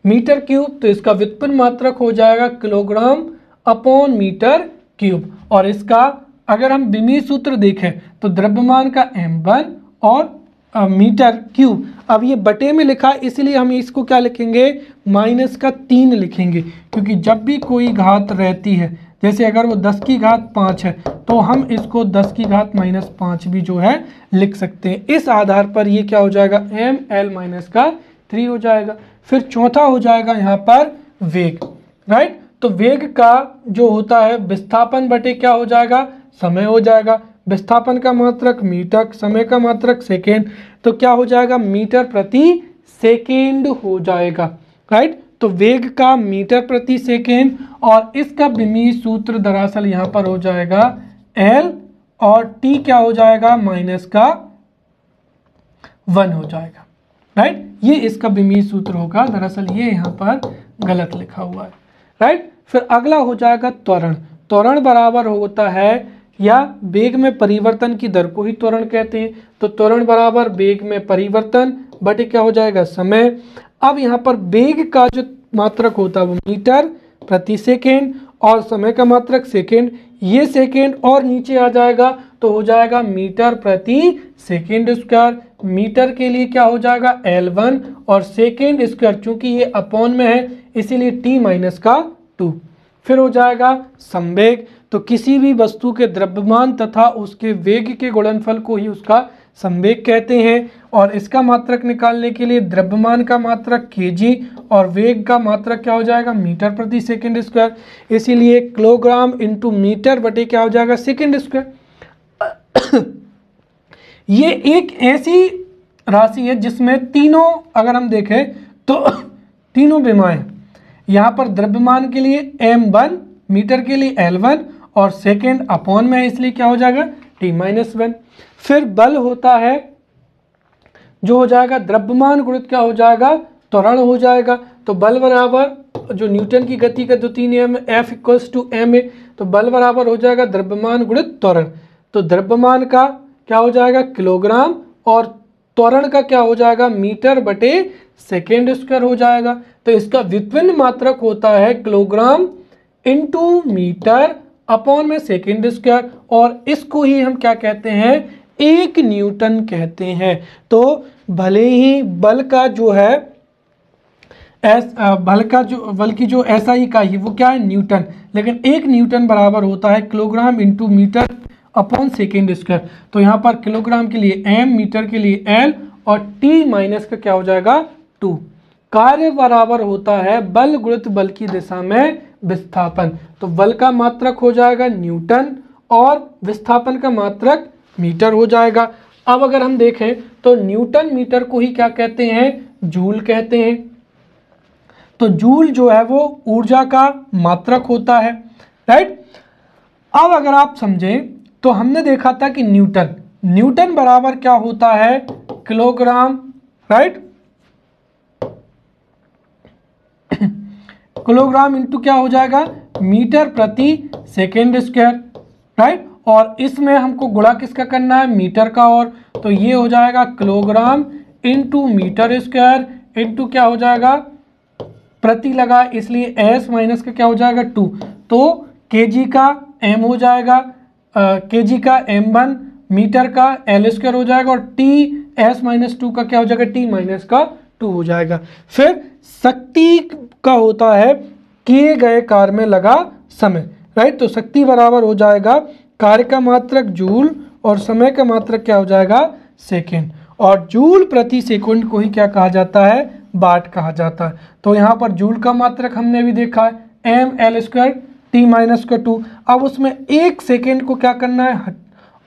मीटर क्यूब, तो इसका व्युत्पन्न मात्रक हो जाएगा किलोग्राम अपॉन मीटर क्यूब। और इसका अगर हम विमीय सूत्र देखें तो द्रव्यमान का m1 और मीटर क्यूब, अब ये बटे में लिखा है इसलिए हम इसको क्या लिखेंगे माइनस का 3 लिखेंगे, क्योंकि जब भी कोई घात रहती है, जैसे अगर वो 10 की घात 5 है तो हम इसको 10 की घात माइनस 5 भी जो है लिख सकते हैं। इस आधार पर ये क्या हो जाएगा ml माइनस का 3 हो जाएगा। फिर चौथा हो जाएगा यहाँ पर वेग, राइट, तो वेग का जो होता है विस्थापन बटे क्या हो जाएगा समय हो जाएगा। विस्थापन का मात्रक मीटर, समय का मात्रक सेकेंड, तो क्या हो जाएगा मीटर प्रति सेकेंड हो जाएगा, राइट, तो वेग का मीटर प्रति सेकेंड और इसका विमीय सूत्र दरअसल यहाँ पर हो जाएगा L और T क्या हो जाएगा माइनस का 1 हो जाएगा, राइट, ये इसका विमीय सूत्र होगा, दरअसल ये यहाँ पर गलत लिखा हुआ है, राइट। फिर अगला हो जाएगा त्वरण। त्वरण बराबर होता है या वेग में परिवर्तन की दर को ही त्वरण कहते हैं, तो त्वरण बराबर वेग में परिवर्तन बटे क्या हो जाएगा समय। अब यहाँ पर वेग का जो मात्रक होता है वो मीटर प्रति सेकेंड और समय का मात्रक सेकेंड, ये सेकेंड और नीचे आ जाएगा तो हो जाएगा मीटर प्रति सेकेंड स्क्वायर। मीटर के लिए क्या हो जाएगा L1 और सेकेंड स्क्वायर चूंकि ये अपॉन में है इसीलिए T माइनस का 2। फिर हो जाएगा संवेग, तो किसी भी वस्तु के द्रव्यमान तथा उसके वेग के गुणनफल को ही उसका संवेग कहते हैं और इसका मात्रक निकालने के लिए द्रव्यमान का मात्रक kg और वेग का मात्रक क्या हो जाएगा मीटर प्रति सेकंड स्क्वायर, इसीलिए किलोग्राम इंटू मीटर बटे क्या हो जाएगा सेकंड स्क्वायर। ये एक ऐसी राशि है जिसमें तीनों अगर हम देखें तो तीनों विमाएं, यहाँ पर द्रव्यमान के लिए m1, मीटर के लिए L1 और सेकेंड अपॉन में है इसलिए क्या हो जाएगा T माइनस 1। फिर बल होता है जो हो जाएगा द्रव्यमान गुणित क्या हो जाएगा त्वरण हो जाएगा, तो बल बराबर जो न्यूटन की गति का द्वितीय नियम F इक्वल्स टू m है, तो बल बराबर हो जाएगा द्रव्यमान गुणित त्वरण, तो द्रव्यमान का क्या हो जाएगा किलोग्राम और त्वरण का क्या हो जाएगा मीटर बटे सेकेंड स्क्वायर हो जाएगा। तो इसका व्युत्पन्न मात्रक होता है किलोग्राम इंटू मीटर अपॉन में सेकेंड स्क्वायर और इसको ही हम क्या कहते हैं 1 न्यूटन कहते हैं। तो भले ही बल का जो है बल की जो SI इकाई है वो क्या है न्यूटन, लेकिन 1 न्यूटन बराबर होता है kilogram into metre upon second square. तो यहाँ पर किलोग्राम के लिए m, मीटर के लिए L और T माइनस का क्या हो जाएगा 2। कार्य बराबर होता है बल गुणित बल की दिशा में विस्थापन। तो बल का मात्रक हो जाएगा न्यूटन और विस्थापन का मात्रक मीटर हो जाएगा। अब अगर हम देखें तो न्यूटन मीटर को ही क्या कहते हैं, जूल कहते हैं। तो जूल जो है वो ऊर्जा का मात्रक होता है, राइट। अब अगर आप समझें तो हमने देखा था कि न्यूटन बराबर क्या होता है, किलोग्राम, राइट। किलोग्राम इंटू क्या हो जाएगा, मीटर प्रति सेकेंड स्क्वायर, राइट। और इसमें हमको गुणा किसका करना है, मीटर का। और तो ये हो जाएगा kilogram into metre square into क्या हो जाएगा, प्रति लगा, इसलिए s माइनस का क्या हो जाएगा 2। तो केजी का m हो जाएगा, केजी का m1, मीटर का l स्क्वायर हो जाएगा, और t s माइनस 2 का क्या हो जाएगा, t माइनस का 2 हो जाएगा। फिर शक्ति का होता है किए गए कार्य में लगा समय, राइट। तो शक्ति बराबर हो जाएगा कार्य का मात्रक जूल और समय का मात्रक क्या हो जाएगा, सेकेंड। और जूल प्रति सेकंड को ही क्या कहा जाता है, वाट कहा जाता है। तो यहाँ पर जूल का मात्रक हमने भी देखा है ml स्क्वायर t माइनस का 2। अब उसमें एक सेकेंड को क्या करना है,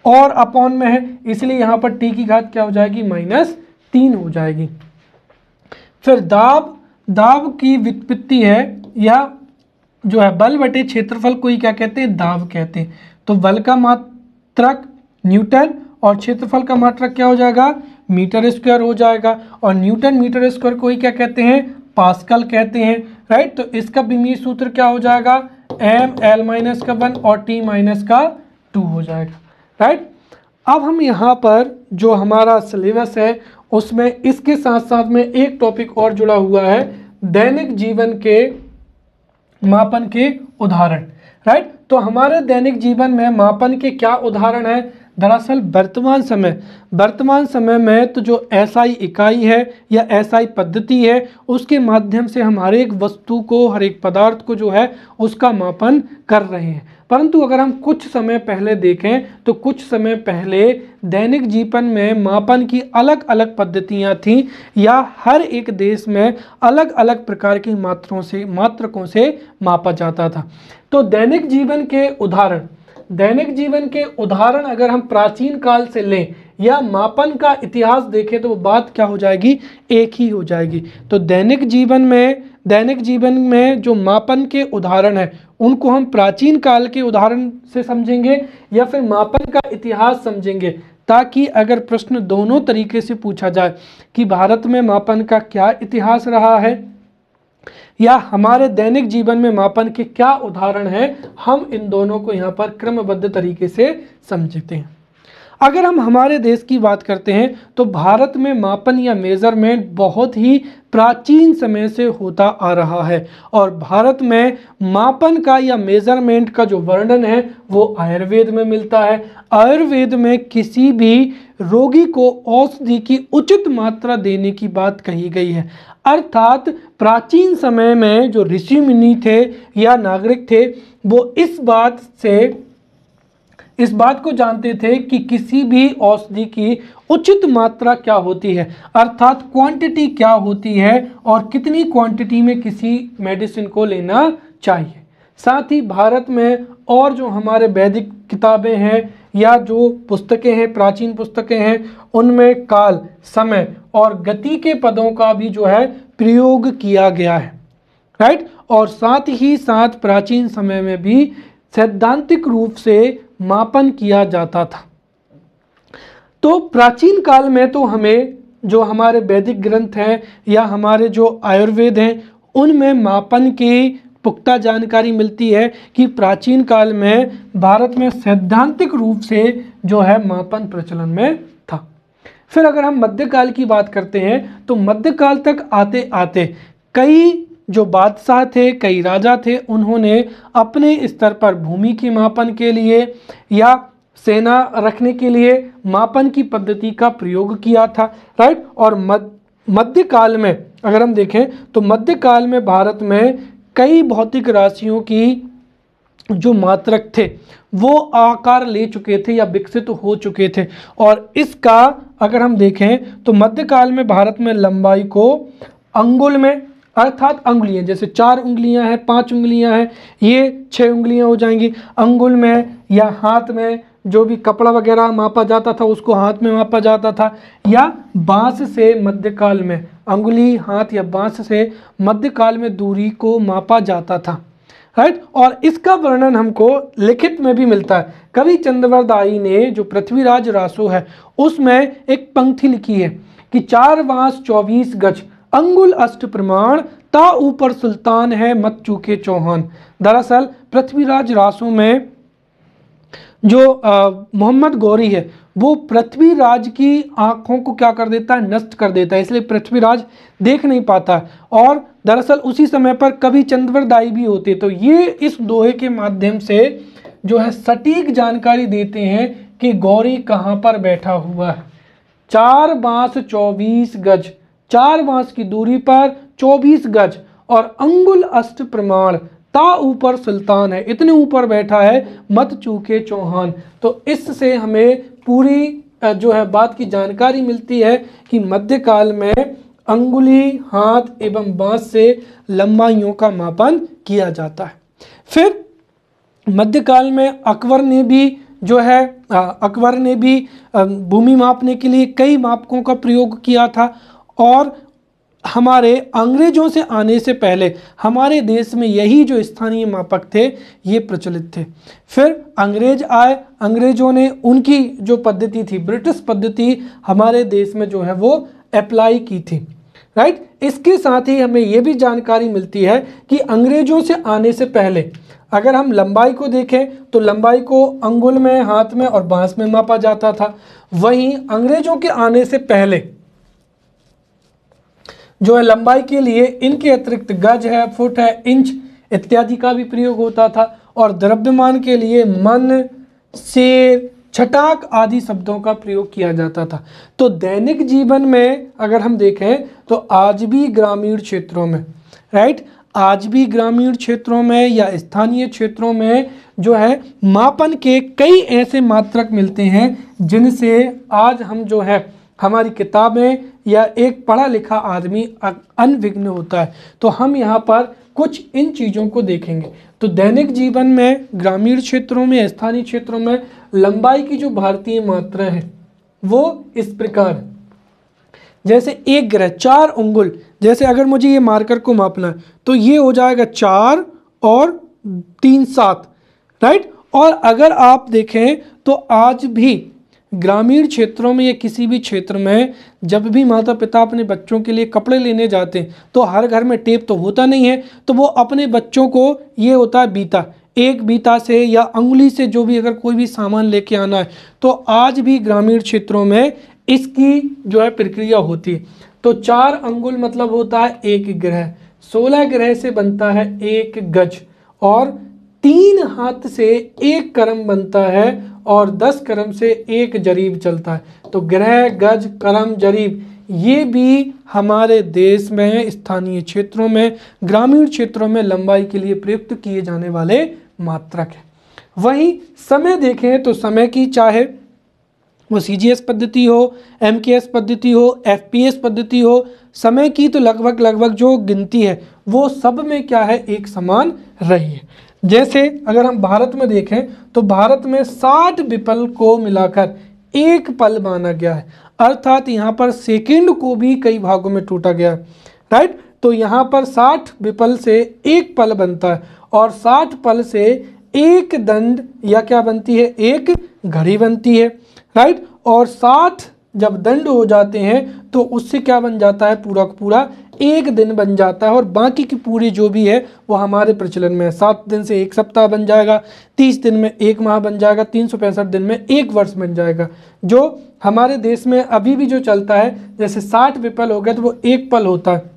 और अपॉन में है, इसलिए यहाँ पर t की घात क्या हो जाएगी, -3 हो जाएगी। फिर दाब की व्युत्पत्ति है, या जो है बल बटे क्षेत्रफल को ही क्या कहते हैं, दाब कहते हैं। तो बल का मात्रक न्यूटन और क्षेत्रफल का मात्रक क्या हो जाएगा, मीटर स्क्वायर हो जाएगा। और न्यूटन मीटर स्क्वायर को ही क्या कहते हैं, पास्कल कहते हैं, राइट। तो इसका विमीय सूत्र क्या हो जाएगा, ml माइनस का 1 और t माइनस का 2 हो जाएगा, राइट। अब हम यहाँ पर जो हमारा सिलेबस है उसमें इसके साथ साथ में एक टॉपिक और जुड़ा हुआ है, दैनिक जीवन के मापन के उदाहरण, राइट। तो हमारे दैनिक जीवन में मापन के क्या उदाहरण है, दरअसल वर्तमान समय में तो जो एसआई इकाई है या एसआई पद्धति है उसके माध्यम से हम हर एक वस्तु को, हर एक पदार्थ को जो है उसका मापन कर रहे हैं। परंतु अगर हम कुछ समय पहले देखें तो कुछ समय पहले दैनिक जीवन में मापन की अलग अलग पद्धतियां थीं, या हर एक देश में अलग अलग प्रकार की मात्रकों से मापा जाता था। तो दैनिक जीवन के उदाहरण अगर हम प्राचीन काल से लें या मापन का इतिहास देखें तो वो बात क्या हो जाएगी, एक ही हो जाएगी। तो दैनिक जीवन में जो मापन के उदाहरण हैं उनको हम प्राचीन काल के उदाहरण से समझेंगे या फिर मापन का इतिहास समझेंगे, ताकि अगर प्रश्न दोनों तरीके से पूछा जाए कि भारत में मापन का क्या इतिहास रहा है या हमारे दैनिक जीवन में मापन के क्या उदाहरण हैं, हम इन दोनों को यहाँ पर क्रमबद्ध तरीके से समझते हैं। अगर हम हमारे देश की बात करते हैं तो भारत में मापन या मेजरमेंट बहुत ही प्राचीन समय से होता आ रहा है, और भारत में मापन का या मेजरमेंट का जो वर्णन है वो आयुर्वेद में मिलता है। आयुर्वेद में किसी भी रोगी को औषधि की उचित मात्रा देने की बात कही गई है, अर्थात प्राचीन समय में जो ऋषि मुनि थे या नागरिक थे वो इस बात को जानते थे कि किसी भी औषधि की उचित मात्रा क्या होती है, अर्थात क्वांटिटी क्या होती है और कितनी क्वांटिटी में किसी मेडिसिन को लेना चाहिए। साथ ही भारत में और जो हमारे वैदिक किताबें हैं या जो पुस्तकें हैं, प्राचीन पुस्तकें हैं, उनमें काल, समय और गति के पदों का भी जो है प्रयोग किया गया है, राइट। और साथ ही साथ प्राचीन समय में भी सैद्धांतिक रूप से मापन किया जाता था। तो प्राचीन काल में तो हमें जो हमारे वैदिक ग्रंथ हैं या हमारे जो आयुर्वेद हैं उनमें मापन की पुख्ता जानकारी मिलती है कि प्राचीन काल में भारत में सैद्धांतिक रूप से जो है मापन प्रचलन में था। फिर अगर हम मध्यकाल की बात करते हैं तो मध्यकाल तक आते आते कई जो बादशाह थे, कई राजा थे, उन्होंने अपने स्तर पर भूमि के मापन के लिए या सेना रखने के लिए मापन की पद्धति का प्रयोग किया था, राइट। और मध्यकाल में अगर हम देखें तो मध्यकाल में भारत में कई भौतिक राशियों की जो मात्रक थे वो आकार ले चुके थे या विकसित हो चुके थे। और इसका अगर हम देखें तो मध्यकाल में भारत में लंबाई को अंगुल में अर्थात अंगुलियां, जैसे 4 उंगलियां हैं, 5 उंगलियां हैं, ये 6 उंगलियां हो जाएंगी। अंगुल में या हाथ में जो भी कपड़ा वगैरह मापा जाता था उसको हाथ में मापा जाता था, या बांस से मध्यकाल में, अंगुली, हाथ या बांस से मध्यकाल में दूरी को मापा जाता था, राइट। और इसका वर्णन हमको लिखित में भी मिलता है। कवि चंद्रवरदाई ने जो पृथ्वीराज रासो है उसमें एक पंक्ति लिखी है कि 4 बांस 24 गज, अंगुल अष्ट प्रमाण, ता ऊपर सुल्तान है मत चूके चौहान। दरअसल पृथ्वीराज रासो में जो मोहम्मद गौरी है वो पृथ्वीराज की आंखों को क्या कर देता है, नष्ट कर देता है, इसलिए पृथ्वीराज देख नहीं पाता। और दरअसल उसी समय पर कवि चंद्रवरदाई भी होते, तो ये इस दोहे के माध्यम से जो है सटीक जानकारी देते हैं कि गौरी कहाँ पर बैठा हुआ है। 4 बांस 24 गज, 4 बांस की दूरी पर 24 गज, और अंगुल अष्ट प्रमाण, ता ऊपर सुल्तान है, इतने ऊपर बैठा है मत चूके चौहान। तो इससे हमें पूरी जो है बात की जानकारी मिलती है कि मध्यकाल में अंगुली, हाथ एवं बांस से लंबाइयों का मापन किया जाता है। फिर मध्यकाल में अकबर ने भी जो है अकबर ने भी भूमि मापने के लिए कई मापकों का प्रयोग किया था, और हमारे अंग्रेजों से आने से पहले हमारे देश में यही जो स्थानीय मापक थे ये प्रचलित थे। फिर अंग्रेज आए, अंग्रेजों ने उनकी जो पद्धति थी, ब्रिटिश पद्धति, हमारे देश में जो है वो अप्लाई की थी, राइट। इसके साथ ही हमें ये भी जानकारी मिलती है कि अंग्रेजों से आने से पहले अगर हम लंबाई को देखें तो लंबाई को अंगुल में, हाथ में और बांस में मापा जाता था। वहीं अंग्रेजों के आने से पहले जो है लंबाई के लिए इनके अतिरिक्त गज है, फुट है, इंच इत्यादि का भी प्रयोग होता था, और द्रव्यमान के लिए मन, सेर, छटाक आदि शब्दों का प्रयोग किया जाता था। तो दैनिक जीवन में अगर हम देखें तो आज भी ग्रामीण क्षेत्रों में, राइट, आज भी ग्रामीण क्षेत्रों में या स्थानीय क्षेत्रों में जो है मापन के कई ऐसे मात्रक मिलते हैं जिनसे आज हम जो है हमारी किताबें या एक पढ़ा लिखा आदमी अनभिज्ञ होता है। तो हम यहाँ पर कुछ इन चीज़ों को देखेंगे। तो दैनिक जीवन में ग्रामीण क्षेत्रों में, स्थानीय क्षेत्रों में लंबाई की जो भारतीय मात्रा है वो इस प्रकार है। जैसे एक ग्रह 4 उंगुल, जैसे अगर मुझे ये मार्कर को मापना है तो ये हो जाएगा 4 और 3 7, राइट। और अगर आप देखें तो आज भी ग्रामीण क्षेत्रों में या किसी भी क्षेत्र में जब भी माता पिता अपने बच्चों के लिए कपड़े लेने जाते हैं तो हर घर में टेप तो होता नहीं है, तो वो अपने बच्चों को ये होता है बीता, एक बीता से या अंगुली से जो भी अगर कोई भी सामान लेके आना है तो आज भी ग्रामीण क्षेत्रों में इसकी जो है प्रक्रिया होती है। तो 4 अंगुल मतलब होता है 1 ग्रह, 16 ग्रह से बनता है 1 गज, और 3 हाथ से 1 करम बनता है, और 10 करम से 1 जरीब चलता है। तो ग्रह, गज, करम, जरीब ये भी हमारे देश में स्थानीय क्षेत्रों में, ग्रामीण क्षेत्रों में लंबाई के लिए प्रयुक्त किए जाने वाले मात्रक हैं। वहीं समय देखें तो समय की चाहे वो CGS पद्धति हो, MKS पद्धति हो, FPS पद्धति हो, समय की तो लगभग जो गिनती है वो सब में क्या है, एक समान रही है। जैसे अगर हम भारत में देखें तो भारत में 60 विपल को मिलाकर 1 पल माना गया है, अर्थात यहाँ पर सेकंड को भी कई भागों में टूटा गया है, राइट। तो यहाँ पर 60 विपल से 1 पल बनता है, और 60 पल से 1 दंड या क्या बनती है, 1 घड़ी बनती है, राइट। और 60 जब दंड हो जाते हैं तो उससे क्या बन जाता है, पूरा का पूरा 1 दिन बन जाता है, और बाकी की पूरी जो भी है वो हमारे प्रचलन में है। 7 दिन से 1 सप्ताह बन जाएगा, 30 दिन में 1 माह बन जाएगा, 365 दिन में 1 वर्ष बन जाएगा। जो हमारे देश में अभी भी जो चलता है, जैसे 60 विपल हो गए तो वो 1 पल होता है,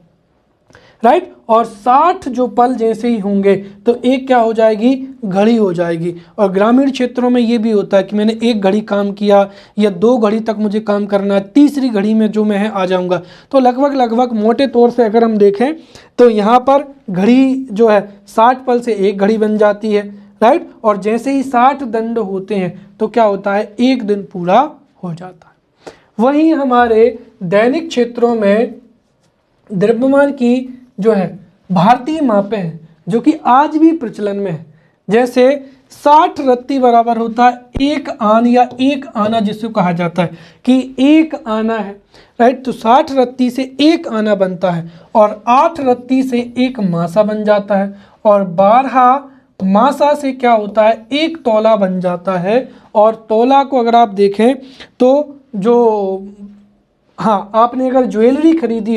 राइट। और 60 जो पल जैसे ही होंगे तो एक क्या हो जाएगी, घड़ी हो जाएगी। और ग्रामीण क्षेत्रों में ये भी होता है कि मैंने 1 घड़ी काम किया या 2 घड़ी तक मुझे काम करना है, तीसरी घड़ी में जो मैं है आ जाऊंगा। तो लगभग मोटे तौर से अगर हम देखें तो यहाँ पर घड़ी जो है 60 पल से 1 घड़ी बन जाती है, राइट। और जैसे ही 60 दंड होते हैं तो क्या होता है, 1 दिन पूरा हो जाता है। वहीं हमारे दैनिक क्षेत्रों में द्रव्यमान की जो है भारतीय मापें हैं जो कि आज भी प्रचलन में है। जैसे 60 रत्ती बराबर होता है 1 आन या 1 आना, जिसको कहा जाता है कि 1 आना है, राइट। तो 60 रत्ती से 1 आना बनता है और 8 रत्ती से 1 मासा बन जाता है और 12 मासा से क्या होता है 1 तोला बन जाता है। और तोला को अगर आप देखें तो जो, हाँ, आपने अगर ज्वेलरी खरीदी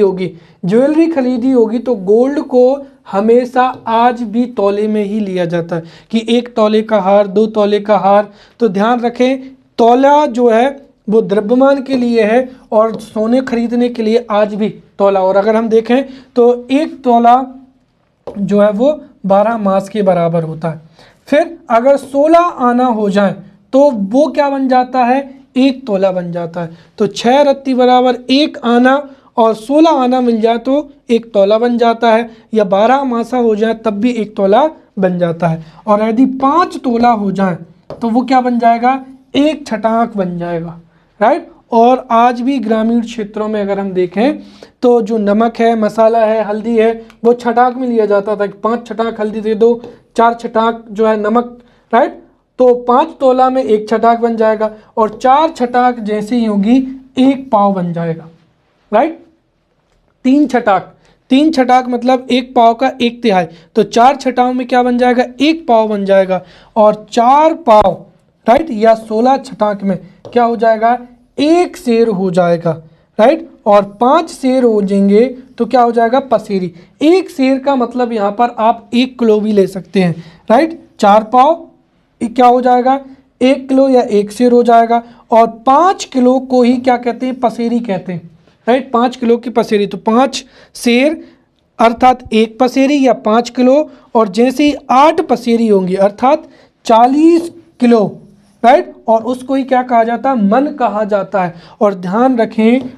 होगी तो गोल्ड को हमेशा आज भी तौले में ही लिया जाता है कि 1 तौले का हार, 2 तौले का हार। तो ध्यान रखें, तौला जो है वो द्रव्यमान के लिए है और सोने खरीदने के लिए आज भी तौला। और अगर हम देखें तो 1 तौला जो है वो 12 मास के बराबर होता है। फिर अगर 16 आना हो जाए तो वो क्या बन जाता है, 1 तोला बन जाता है। तो 6 रत्ती बराबर 1 आना और 16 आना मिल जाए तो 1 तोला बन जाता है, या 12 मासा हो जाए तब भी 1 तोला बन जाता है। और यदि 5 तोला हो जाए तो वो क्या बन जाएगा, 1 छटाक बन जाएगा, राइट। और आज भी ग्रामीण क्षेत्रों में अगर हम देखें तो जो नमक है, मसाला है, हल्दी है, वो छटाक में लिया जाता था कि 5 छटाक हल्दी दे दो, 4 छटाक जो है नमक, राइट। तो 5 तोला में 1 छटाक बन जाएगा और 4 छटाक जैसे ही होगी 1 पाव बन जाएगा, राइट। 3 छटाक मतलब 1 पाव का 1 तिहाई, तो 4 छटाओं में क्या बन जाएगा, 1 पाव बन जाएगा। और 4 पाव, राइट, या 16 छटाक में क्या हो जाएगा, 1 सेर हो जाएगा, राइट। और 5 सेर हो जाएंगे तो क्या हो जाएगा, पसेरी। 1 सेर का मतलब यहाँ पर आप 1 किलो भी ले सकते हैं, राइट। 4 पाव क्या हो जाएगा, 1 किलो या 1 सेर हो जाएगा। और 5 किलो को ही क्या कहते हैं, पसेरी कहते हैं, राइट। 5 किलो की पसेरी, तो 5 सेर अर्थात 1 पसेरी या 5 किलो। और जैसे ही 8 पसेरी होंगी अर्थात 40 किलो, राइट। और उसको ही क्या कहा जाता है, मन कहा जाता है। और ध्यान रखें,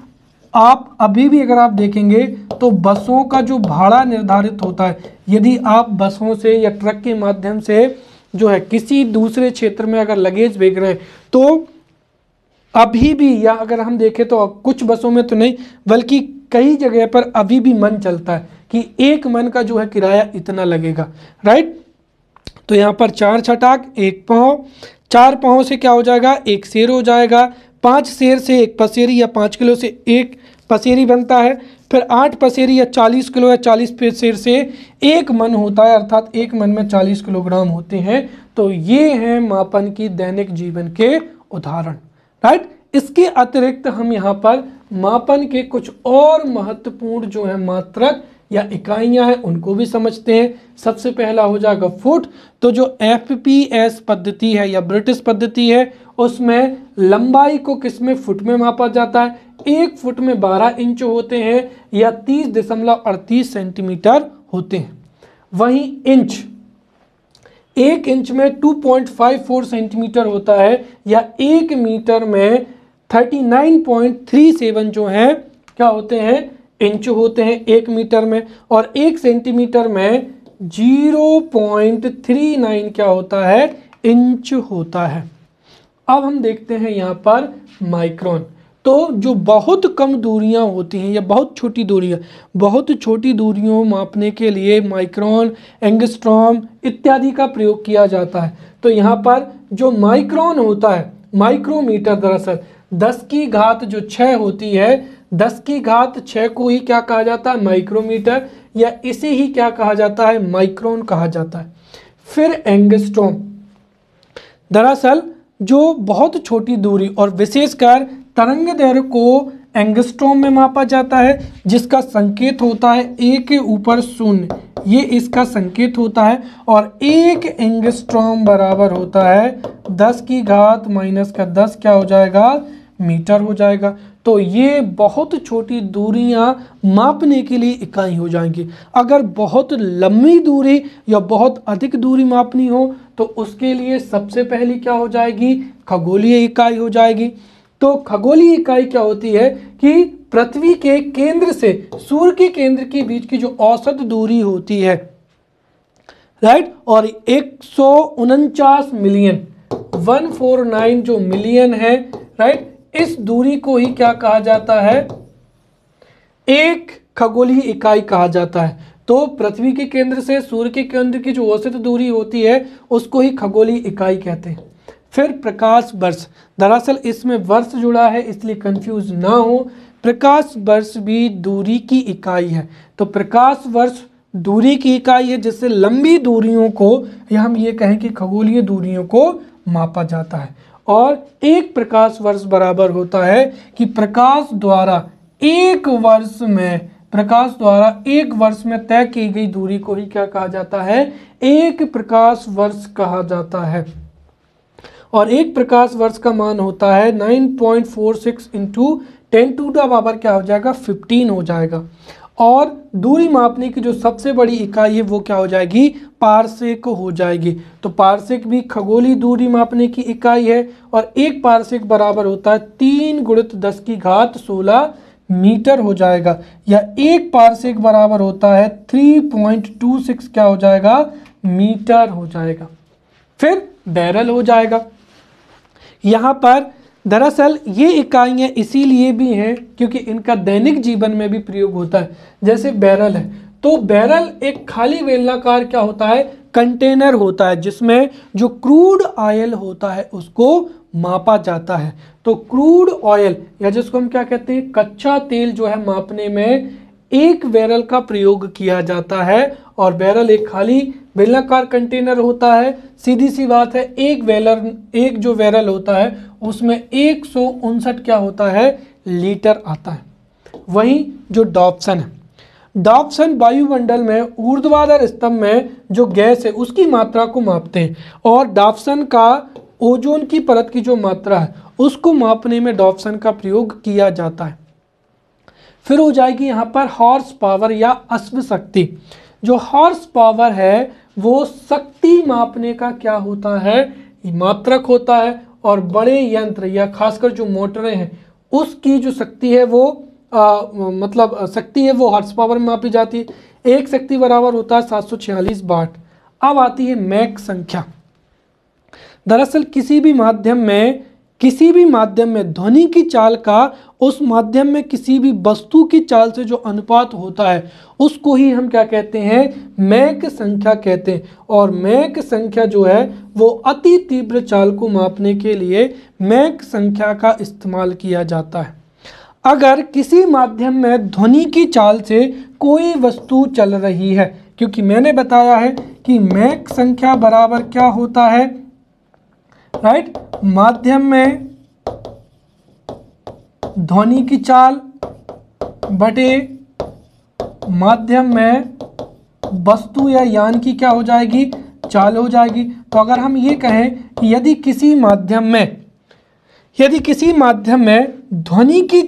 आप अभी भी अगर आप देखेंगे तो बसों का जो भाड़ा निर्धारित होता है, यदि आप बसों से या ट्रक के माध्यम से जो है किसी दूसरे क्षेत्र में अगर लगेज भेज रहे हैं तो अभी भी, या अगर हम देखें तो कुछ बसों में तो नहीं बल्कि कई जगह पर अभी भी मन चलता है कि 1 मन का जो है किराया इतना लगेगा, राइट। तो यहाँ पर 4 छटाक 1 पाँव, 4 पाँव से क्या हो जाएगा, 1 सेर हो जाएगा। 5 सेर से 1 पसेरी या 5 किलो से 1 पसेरी बनता है। फिर 8 पसेरी या 40 किलो या 40 सेर से 1 मन होता है, अर्थात 1 मन में 40 किलोग्राम होते हैं। तो ये हैं मापन की दैनिक जीवन के उदाहरण, राइट। इसके अतिरिक्त हम यहाँ पर मापन के कुछ और महत्वपूर्ण जो है मात्रक या इकाइयाँ हैं उनको भी समझते हैं। सबसे पहला हो जाएगा फुट। तो जो FPS पद्धति है या ब्रिटिश पद्धति है उसमें लंबाई को किस में, फुट में मापा जाता है। 1 फुट में 12 इंच होते हैं या 30.38 सेंटीमीटर होते हैं। वहीं इंच, 1 इंच में 2.54 सेंटीमीटर होता है या 1 मीटर में 39.37 जो है क्या होते हैं, इंच होते हैं 1 मीटर में। और 1 सेंटीमीटर में 0.39 क्या होता है, इंच होता है। अब हम देखते हैं यहाँ पर माइक्रोन। तो जो बहुत कम दूरियां होती हैं या बहुत छोटी दूरियों मापने के लिए माइक्रोन, एंगस्ट्रॉम इत्यादि का प्रयोग किया जाता है। तो यहाँ पर जो माइक्रोन होता है, माइक्रोमीटर दरअसल 10 की घात जो 6 होती है, 10 की घात 6 को ही क्या कहा जाता है, माइक्रोमीटर, या इसे ही क्या कहा जाता है, माइक्रोन कहा जाता है। फिर एंगस्ट्रॉम, दरअसल जो बहुत छोटी दूरी और विशेषकर तरंग दैर्घ्य को एंगस्ट्रॉम में मापा जाता है, जिसका संकेत होता है a के ऊपर 0, ये इसका संकेत होता है। और 1 एंगस्ट्रॉम बराबर होता है 10 की घात -10 क्या हो जाएगा, मीटर हो जाएगा। तो ये बहुत छोटी दूरियां मापने के लिए इकाई हो जाएंगी। अगर बहुत लंबी दूरी या बहुत अधिक दूरी मापनी हो तो उसके लिए सबसे पहली क्या हो जाएगी, खगोलीय इकाई हो जाएगी। तो खगोलीय इकाई क्या होती है कि पृथ्वी के केंद्र से सूर्य के केंद्र के बीच की जो औसत दूरी होती है, राइट, और 149 मिलियन 149 जो मिलियन है, राइट, इस दूरी को ही क्या कहा जाता है, एक खगोलीय इकाई कहा जाता है। तो पृथ्वी के केंद्र से सूर्य के केंद्र की जो औसत दूरी होती है उसको ही खगोलीय इकाई कहते हैं। फिर प्रकाश वर्ष, दरअसल इसमें वर्ष जुड़ा है इसलिए कंफ्यूज ना हो, प्रकाश वर्ष भी दूरी की इकाई है। तो प्रकाश वर्ष दूरी की इकाई है जिससे लंबी दूरियों को, या हम ये कहें कि खगोलीय दूरियों को मापा जाता है। और एक प्रकाश वर्ष बराबर होता है कि प्रकाश द्वारा एक वर्ष में तय की गई दूरी को ही क्या कहा जाता है, एक प्रकाश वर्ष कहा जाता है। और एक प्रकाश वर्ष का मान होता है 9.46 इंटू 10 टू द पावर क्या हो जाएगा, 15 हो जाएगा। और दूरी मापने की जो सबसे बड़ी इकाई है वो क्या हो जाएगी, पारसेक हो जाएगी। तो पारसेक भी खगोलीय दूरी मापने की इकाई है और एक पारसेक बराबर होता है 3 × 10⁻16 मीटर हो जाएगा, या एक पारसेक बराबर होता है 3.26 क्या हो जाएगा, मीटर हो जाएगा। फिर बैरल हो जाएगा। यहाँ पर दरअसल ये इकाइयाँ इसीलिए भी हैं क्योंकि इनका दैनिक जीवन में भी प्रयोग होता है। जैसे बैरल है, तो बैरल एक खाली बेलनाकार क्या होता है, कंटेनर होता है जिसमें जो क्रूड ऑयल होता है उसको मापा जाता है। तो क्रूड ऑयल या जिसको हम क्या कहते हैं, कच्चा तेल जो है मापने में एक बैरल का प्रयोग किया जाता है। और बैरल एक खाली बेलनाकार कंटेनर होता है। सीधी सी बात है, एक जो बैरल होता है उसमें 159 क्या होता है, लीटर आता है। वहीं जो डॉप्सन है, डॉप्सन वायुमंडल में ऊर्ध्वाधर स्तंभ में जो गैस है उसकी मात्रा को मापते हैं। और डॉप्सन का ओजोन की परत की जो मात्रा है उसको मापने में डॉप्सन का प्रयोग किया जाता है। फिर हो जाएगी यहाँ पर हॉर्स पावर या अश्व शक्ति। जो हॉर्स पावर है वो शक्ति मापने का क्या होता है, मात्रक होता है। और बड़े यंत्र या खासकर जो मोटरें हैं उसकी जो शक्ति है वो शक्ति है वो हॉर्स पावर में मापी जाती है। एक शक्ति बराबर होता है 746 वाट। अब आती है मैक संख्या। दरअसल किसी भी माध्यम में ध्वनि की चाल का उस माध्यम में किसी भी वस्तु की चाल से जो अनुपात होता है उसको ही हम क्या कहते हैं, मैक संख्या कहते हैं। और मैक संख्या जो है वो अति तीव्र चाल को मापने के लिए मैक संख्या का इस्तेमाल किया जाता है। अगर किसी माध्यम में ध्वनि की चाल से कोई वस्तु चल रही है, क्योंकि मैंने बताया है कि मैक संख्या बराबर क्या होता है, राइट, माध्यम में ध्वनि की चाल बटे माध्यम में वस्तु या यान की क्या हो जाएगी, चाल हो जाएगी। तो अगर हम ये कहें कि यदि किसी माध्यम में ध्वनि की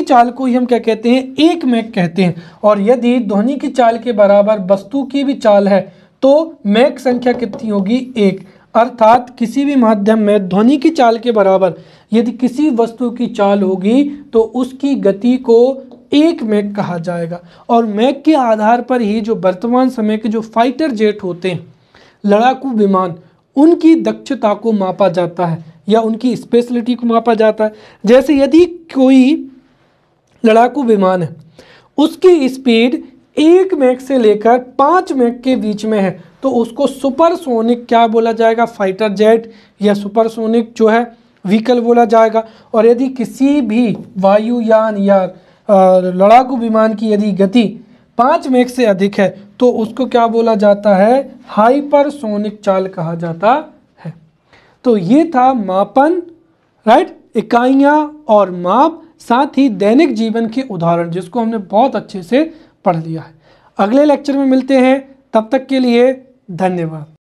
चाल को ही हम क्या कहते हैं, 1 मैक कहते हैं। और यदि ध्वनि की चाल के बराबर वस्तु की भी चाल है तो मैक संख्या कितनी होगी, 1। अर्थात किसी भी माध्यम में ध्वनि की चाल के बराबर यदि किसी वस्तु की चाल होगी तो उसकी गति को 1 मैक कहा जाएगा। और मैक के आधार पर ही जो वर्तमान समय के जो फाइटर जेट होते हैं, लड़ाकू विमान, उनकी दक्षता को मापा जाता है या उनकी स्पेशलिटी को मापा जाता है। जैसे यदि कोई लड़ाकू विमान है उसकी स्पीड 1 मैक से लेकर 5 मैक के बीच में है तो उसको सुपरसोनिक क्या बोला जाएगा, फाइटर जेट या सुपरसोनिक जो है व्हीकल बोला जाएगा। और यदि किसी भी वायुयान या लड़ाकू विमान की यदि गति 5 मैक से अधिक है तो उसको क्या बोला जाता है, हाइपरसोनिक चाल कहा जाता है। तो ये था मापन, राइट, इकाइयाँ और माप, साथ ही दैनिक जीवन के उदाहरण जिसको हमने बहुत अच्छे से पढ़ लिया है। अगले लेक्चर में मिलते हैं, तब तक के लिए धन्यवाद।